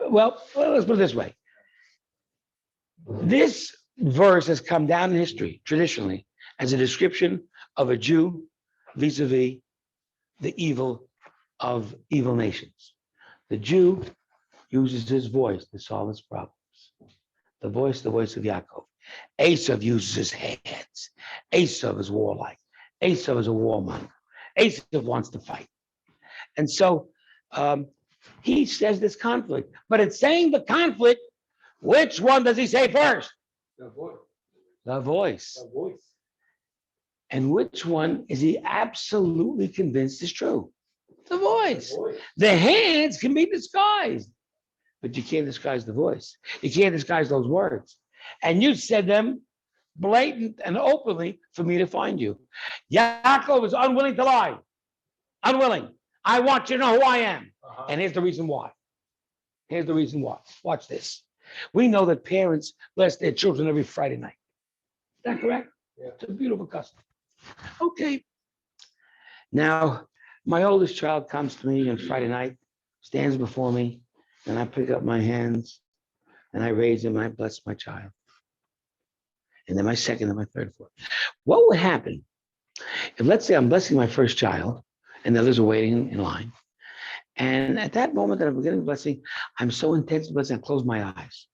[SPEAKER 1] Well, let's put it this way. This verse has come down in history, traditionally, as a description of a Jew vis-a-vis the evil of evil nations. The Jew uses his voice to solve his problems. The voice of Yaakov. Esau uses his hands. Esau is warlike. Esau is a warmonger. Esau wants to fight. And so he says this conflict. But it's saying the conflict, which one does he say first?
[SPEAKER 2] The voice.
[SPEAKER 1] The voice.
[SPEAKER 2] The voice.
[SPEAKER 1] And which one is he absolutely convinced is true? The voice.
[SPEAKER 2] The voice.
[SPEAKER 1] The hands can be disguised, but you can't disguise the voice. You can't disguise those words. And you said them blatant and openly for me to find you. Yaakov is unwilling to lie. Unwilling. I want you to know who I am. And here's the reason why. Here's the reason why. Watch this. We know that parents bless their children every Friday night. Is that correct?
[SPEAKER 2] Yeah.
[SPEAKER 1] It's a beautiful custom. Okay. Now, my oldest child comes to me on Friday night, stands before me, and I pick up my hands and I raise him, I bless my child. And then my second and my third, fourth. What would happen if, let's say, I'm blessing my first child and the others are waiting in line. And at that moment that I'm getting blessing, I'm so intense blessing, I close my eyes.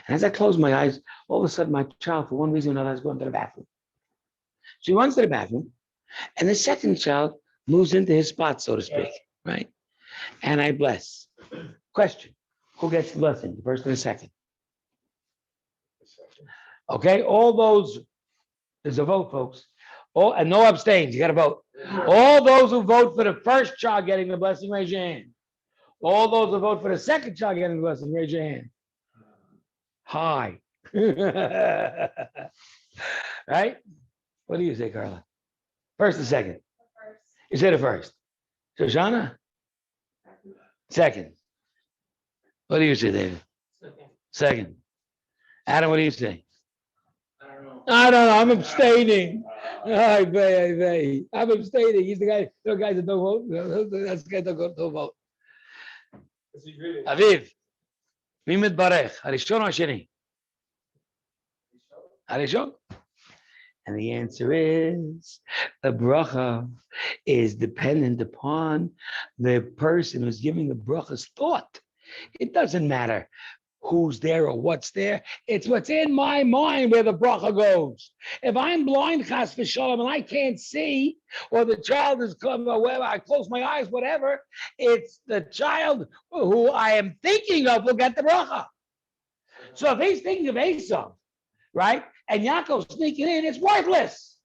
[SPEAKER 1] And as I close my eyes, all of a sudden my child, for one reason or another, is going to the bathroom. So he runs to the bathroom, and the second child moves into his spot, so to speak, right? And I bless. Question, who gets the blessing, the first and the second? Okay, all those There's a vote, folks. Oh, and no abstains. You got to vote. All those who vote for the first child getting the blessing, raise your hand. All those who vote for the second child getting the blessing, raise your hand. High. Right? What do you say, Carla? First or second? You say the first. Shoshana? Second. What do you say, David? Second. Adam, what do you say? I don't know. I'm abstaining. I'm abstaining. He's the guy. The guys that don't vote. That's the guy that don't vote. Aviv. Mimit Barech. Harishon or Sheni? Harishon. And the answer is the bracha is dependent upon the person who's giving the bracha's thought. It doesn't matter who's there or what's there. It's what's in my mind where the bracha goes. If I'm blind, chas v'shalom, and I can't see, or the child is coming, or whatever, I close my eyes, whatever, it's the child who I am thinking of will get the bracha. So if he's thinking of Esau, right, and Yaakov's sneaking in, it's worthless.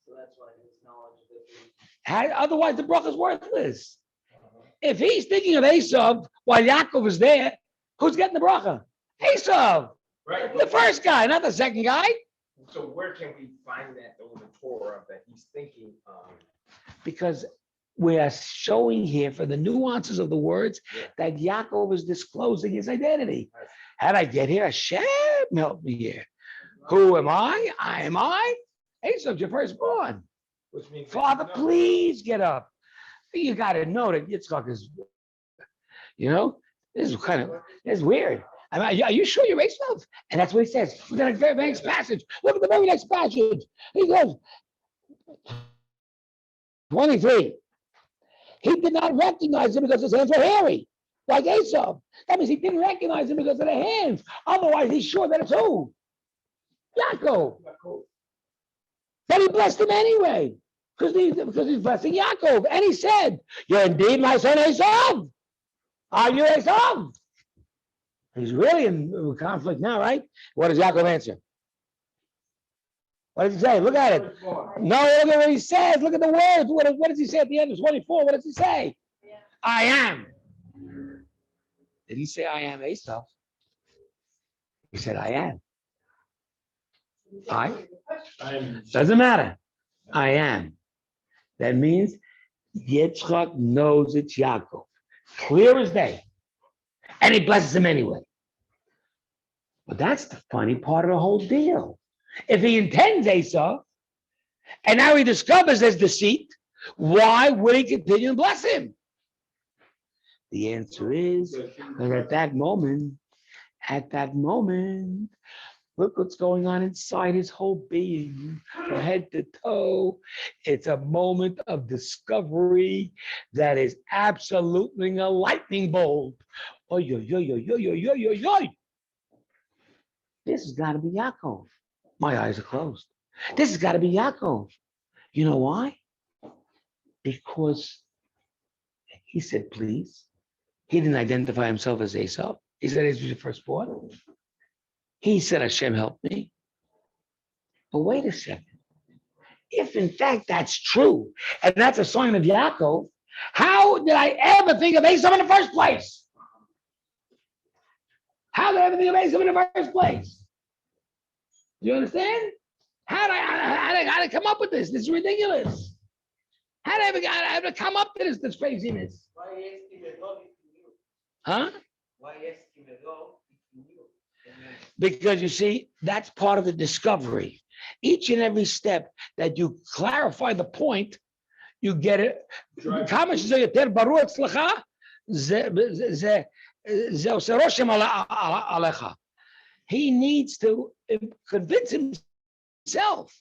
[SPEAKER 4] So that's why his knowledge that
[SPEAKER 1] Otherwise, the bracha is worthless. If he's thinking of Esau while Yaakov is there, who's getting the bracha? Esau,
[SPEAKER 2] Right.
[SPEAKER 1] the first guy, not the second guy.
[SPEAKER 2] So where can we find that over the Torah that he's thinking of?
[SPEAKER 1] Because we are showing here for the nuances of the words that Yaakov is disclosing his identity. How'd I get here? Hashem help me here. Who am I? Am I? Esau's your firstborn.
[SPEAKER 2] Which means that
[SPEAKER 1] Father,
[SPEAKER 2] you know.
[SPEAKER 1] please get up. You got to know that Yitzchak is, this is it's weird. I mean, are you sure you're Esau? And that's what he says. Look at the very next passage. Look at the very next passage. He goes, 23. He did not recognize him because his hands were hairy, like Esau. That means he didn't recognize him because of the hands. Otherwise, he's sure that it's who? Yaakov. But he blessed him anyway, because he's blessing Yaakov. And he said, "You're indeed my son Esau. Are you Esau?" He's really in conflict now, right? What does Yaakov answer? What does he say? Look at it. No, look at what he says. Look at the words. What does he say at the end of 24? What does he say?
[SPEAKER 5] Yeah.
[SPEAKER 1] I am. Did he say I am Esau? He said I am. Doesn't matter. I am. That means Yitzchak knows it's Yaakov. Clear as day. And he blesses him anyway. But that's the funny part of the whole deal. If he intends Esau, and now he discovers there's deceit, why would he continue to bless him? The answer is that at that moment, look what's going on inside his whole being, from head to toe. It's a moment of discovery that is absolutely a lightning bolt. Oy, oy, oy, oy, oy, oy, oy, oy, oy. This has got to be Yaakov. My eyes are closed. This has got to be Yaakov. You know why? Because he said, please. He didn't identify himself as Esau. He said, he's your firstborn. He said, Hashem help me. But wait a second. If in fact that's true, and that's a sign of Yaakov, how did I ever think of Esau in the first place? How did I ever think of Esau in the first place? Do you understand? How did I come up with this? This is ridiculous. How did I ever come up to this craziness?
[SPEAKER 4] why ask him at all if he knew?
[SPEAKER 1] Huh?
[SPEAKER 4] Why ask him at all if he knew?
[SPEAKER 1] Because you see, that's part of the discovery. Each and every step that you clarify the point, you get it. כמה שזה יותר ברור אצלך, זה עושה רושם עליך. He needs to convince himself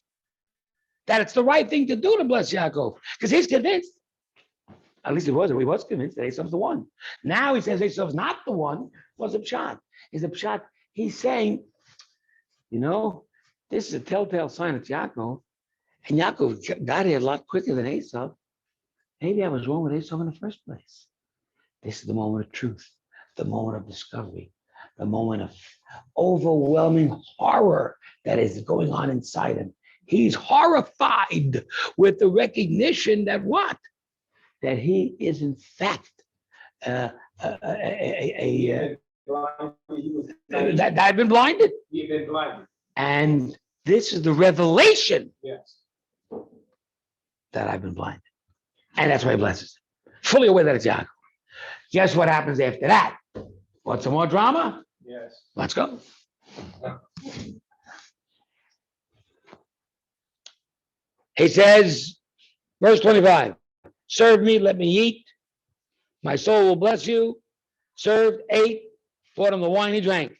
[SPEAKER 1] that it's the right thing to do to bless Yaakov, because he's convinced. At least he was convinced that Esau's the one. Now he says Esau's not the one. What's a pshat? Is a pshat? He's saying, this is a telltale sign it's Yaakov, and Yaakov got here a lot quicker than Esau. Maybe I was wrong with Esau in the first place. This is the moment of truth, the moment of discovery, the moment of overwhelming horror that is going on inside him. He's horrified with the recognition that what? That he is in fact that I've been blinded.
[SPEAKER 2] He'd been blinded.
[SPEAKER 1] And this is the revelation
[SPEAKER 2] Yes.
[SPEAKER 1] that I've been blinded. And that's why he blesses him. Fully aware that it's Yaakov. Guess what happens after that? Want some more drama?
[SPEAKER 2] Yes.
[SPEAKER 1] Let's go. He says, verse 25, serve me, let me eat. My soul will bless you. Served, ate, brought him the wine, he drank.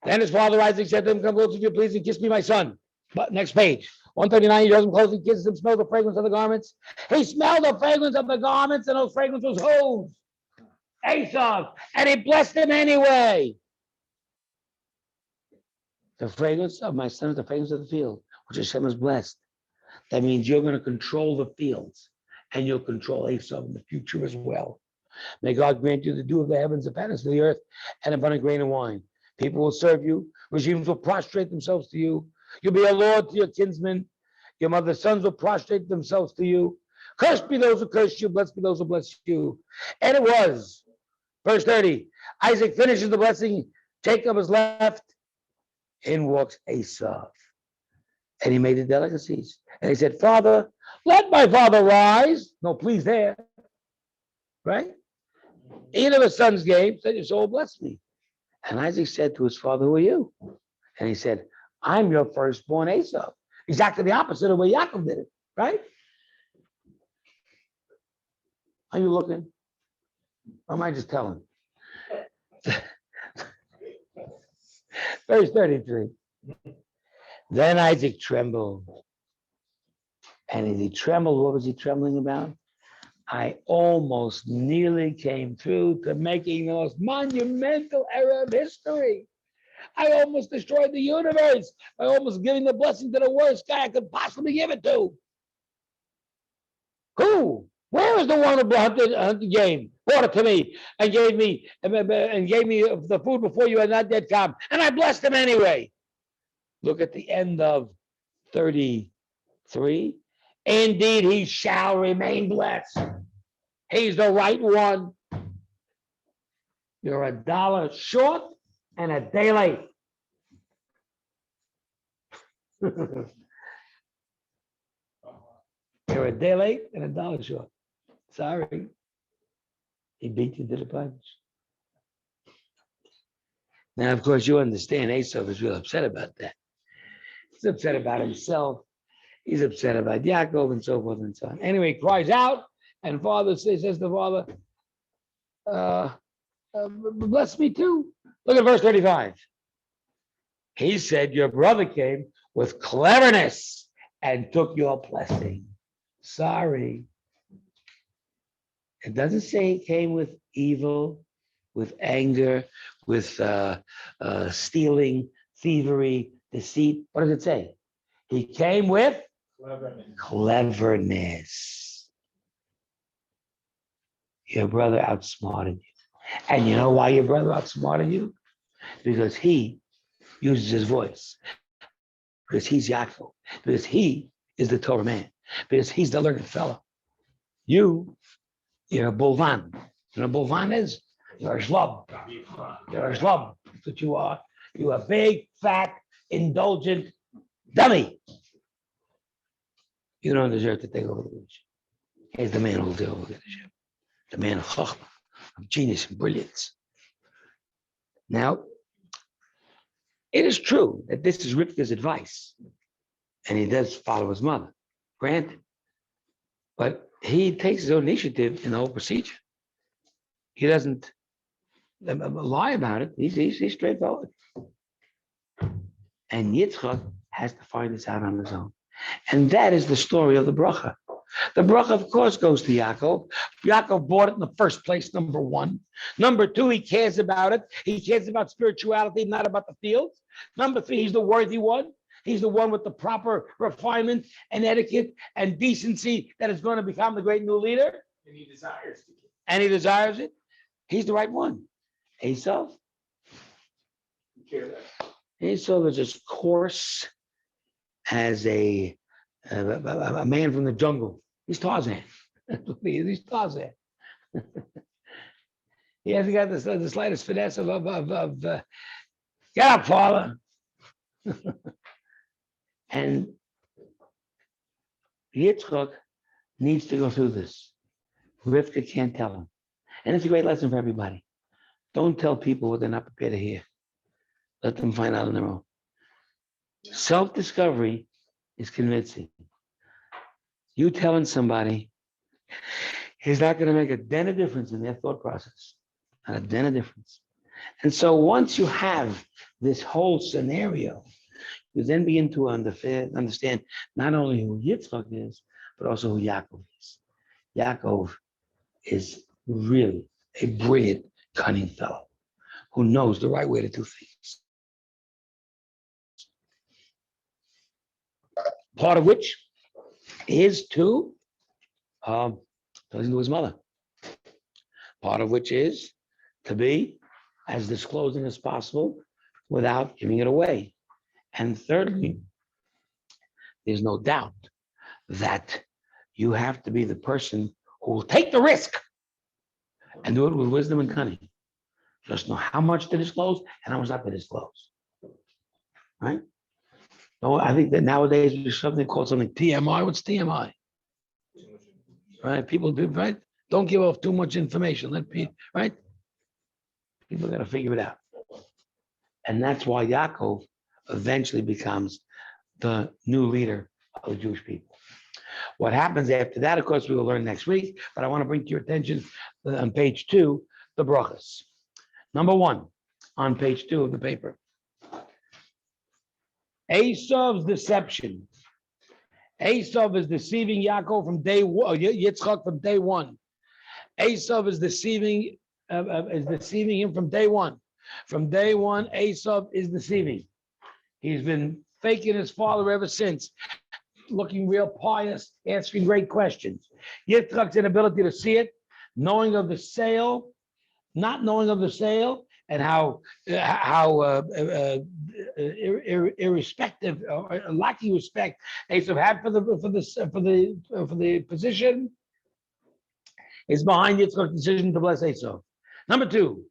[SPEAKER 1] Then his father Isaac said to him, come close if you please and kiss me, my son. But next page, 139, he draws him close and kisses him, smells the fragrance of the garments. He smelled the fragrance of the garments, and those fragrance was whose? Esau. And he blessed him anyway. The fragrance of my son is the fragrance of the field, which Hashem has blessed. That means you're going to control the fields, and you'll control Esau in the future as well. May God grant you the dew of the heavens, the fatness of the earth, and abundant grain and wine. People will serve you. Regimes will prostrate themselves to you. You'll be a lord to your kinsmen. Your mother's sons will prostrate themselves to you. Cursed be those who curse you. Blessed be those who bless you. And it was, verse 30, Isaac finishes the blessing. Jacob is left. In walks Esau. And he made the delicacies. And he said, Father, let my father rise. No, please there. Right? Eat of his son's game, said your soul bless me. And Isaac said to his father, who are you? And he said, I'm your firstborn Esau. Exactly the opposite of the way Yaakov did it, right? Are you looking? Or am I just telling? Verse 33. Then Isaac trembled. And as he trembled, what was he trembling about? I almost nearly came through to making the most monumental error of history. I almost destroyed the universe by almost giving the blessing to the worst guy I could possibly give it to. Who? Where is the one who hunted game, brought it to me, and gave me the food before you had not yet come, and I blessed him anyway. Look at the end of 33. Indeed, he shall remain blessed. He's the right one. You're $1 short and a day late. You're a day late and $1 short. Sorry. He beat you to the punch. Now, of course, you understand Esau was real upset about that. He's upset about himself. He's upset about Yaakov and so forth and so on. Anyway, he cries out, and father says to father, bless me too. Look at verse 35. He said, your brother came with cleverness and took your blessing. Sorry. It doesn't say he came with evil, with anger, with stealing, thievery, deceit. What does it say? He came with cleverness. Your brother outsmarted you. And you know why your brother outsmarted you? Because he uses his voice. Because he's Yaakov. Because he is the Torah man. Because he's the learned fellow. You're a bolvan. You know what bolvan is? You're a schlub. You're a schlub. That's what you are. You're a big, fat, indulgent dummy. You don't deserve to take over the leadership. He's the man who will take over the leadership. The man of chachma, of genius and brilliance. Now, it is true that this is Rivka's advice, and he does follow his mother, granted. But he takes his own initiative in the whole procedure. He doesn't lie about it. He's straightforward. And Yitzchak has to find this out on his own. And that is the story of the bracha. The bracha, of course, goes to Yaakov. Yaakov bought it in the first place, number one. Number two, he cares about it. He cares about spirituality, not about the fields. Number three, he's the worthy one. He's the one with the proper refinement and etiquette and decency that is going to become the great new leader.
[SPEAKER 2] And he desires to.
[SPEAKER 1] And he desires it. He's the right one. Esau,
[SPEAKER 2] Careless.
[SPEAKER 1] Esau is as coarse as a man from the jungle. He's Tarzan. He's Tarzan. He hasn't got the slightest finesse of get up, father. And Yitzchak needs to go through this. Rivka can't tell him. And it's a great lesson for everybody. Don't tell people what they're not prepared to hear. Let them find out on their own. Self-discovery is convincing. You telling somebody is not going to make a dent of difference in their thought process. Not a dent of difference. And so once you have this whole scenario, you then begin to understand not only who Yitzchak is, but also who Yaakov is. Yaakov is really a brilliant, cunning fellow who knows the right way to do things. Part of which is to tell him to his mother. Part of which is to be as disclosing as possible without giving it away. And thirdly, there's no doubt that you have to be the person who will take the risk and do it with wisdom and cunning. Just know how much to disclose and how much not to disclose. Right? No, I think that nowadays there's something called something TMI. What's TMI? Right? People do, right? Don't give off too much information. Let people, right? People got to figure it out. And that's why Yaakov eventually becomes the new leader of the Jewish people. What happens after that, of course, we will learn next week, but I want to bring to your attention on page 2, the brachas. Number 1, on page 2 of the paper. Esau's deception. Esau is deceiving Yaakov from day one, Yitzchak from day one. Esau is deceiving him from day one. From day one, Esau is deceiving. He's been faking his father ever since, looking real pious, answering great questions. Yitzchak's inability to see it, knowing of the sale, not knowing of the sale, and how irrespective or lacking respect Esau had for the position is behind Yitzchak's decision to bless Esau. Number 2,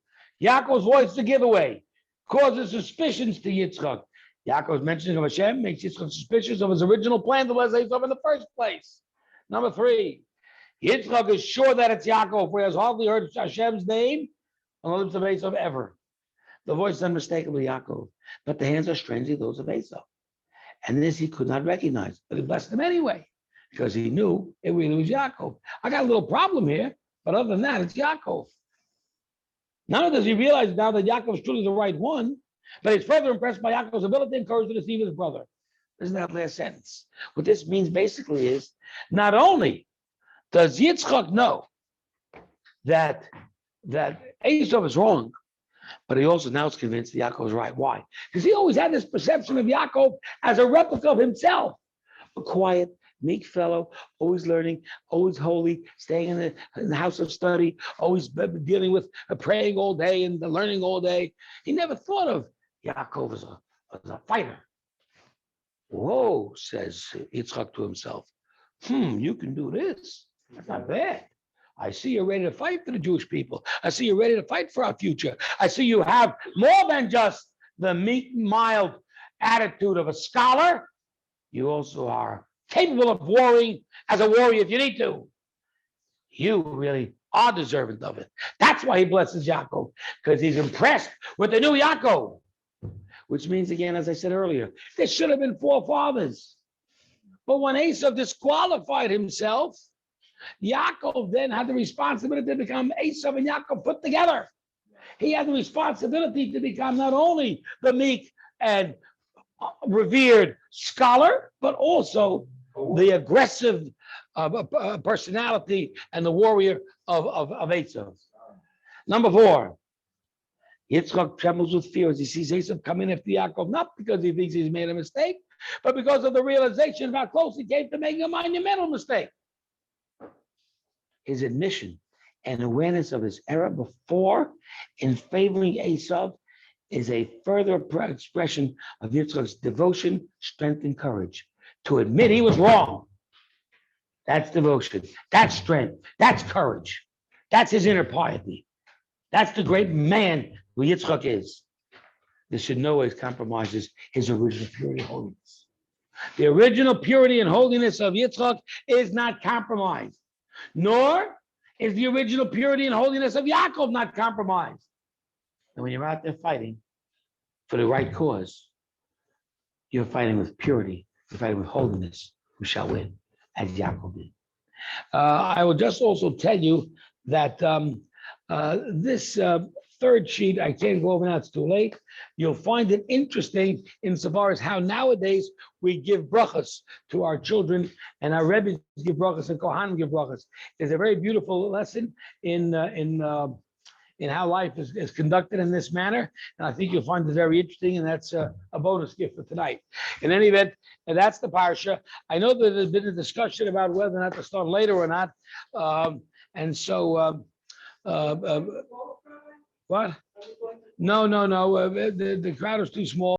[SPEAKER 1] Yaakov's voice to give away causes suspicions to Yitzchak. Yaakov's mentioning of Hashem makes Yitzchak suspicious of his original plan to bless Esau in the first place. Number 3, Yitzchak is sure that it's Yaakov, for he has hardly heard Hashem's name on the lips of Esau ever. The voice is unmistakably Yaakov, but the hands are strangely those of Esau. And this he could not recognize, but he blessed him anyway, because he knew it really was Yaakov. I got a little problem here, but other than that, it's Yaakov. Not only does he realize now that Yaakov is truly the right one, but he's further impressed by Yaakov's ability and courage to deceive his brother. Isn't that last sentence? What this means basically is, not only does Yitzchak know that Esau is wrong, but he also now is convinced that Yaakov is right. Why? Because he always had this perception of Yaakov as a replica of himself, a quiet, meek fellow, always learning, always holy, staying in the house of study, always dealing with praying all day and learning all day. He never thought of Yaakov as a fighter. Whoa, says Yitzchak to himself. You can do this. That's not bad. I see you're ready to fight for the Jewish people. I see you're ready to fight for our future. I see you have more than just the meek, mild attitude of a scholar. You also are capable of warring as a warrior if you need to. You really are deserving of it. That's why he blesses Yaakov, because he's impressed with the new Yaakov, which means, again, as I said earlier, there should have been 4 fathers. But when Esau disqualified himself, Yaakov then had the responsibility to become Esau and Yaakov put together. He had the responsibility to become not only the meek and revered scholar, but also the aggressive personality and the warrior of Esau. Number 4, Yitzchak trembles with fear as he sees Esau coming after Yaakov, not because he thinks he's made a mistake, but because of the realization of how close he came to making a monumental mistake. His admission and awareness of his error before in favoring Esau is a further expression of Yitzchak's devotion, strength, and courage. To admit he was wrong. That's devotion. That's strength. That's courage. That's his inner piety. That's the great man who Yitzchak is. This should no ways compromises his original purity and holiness. The original purity and holiness of Yitzchak is not compromised, nor is the original purity and holiness of Yaakov not compromised. And when you're out there fighting for the right cause, you're fighting with purity, you're fighting with holiness, who shall win, as Yaakov did. I will just also tell you that this third sheet, I can't go over now, it's too late. You'll find it interesting insofar as how nowadays we give brachas to our children, and our Rebbe give brachas and Kohanim give brachas. There's a very beautiful lesson in how life is conducted in this manner, and I think you'll find it very interesting, and that's a bonus gift for tonight. In any event, and that's the parsha. I know that there's been a discussion about whether or not to start later or not, and so. What? No. The crowd is too small.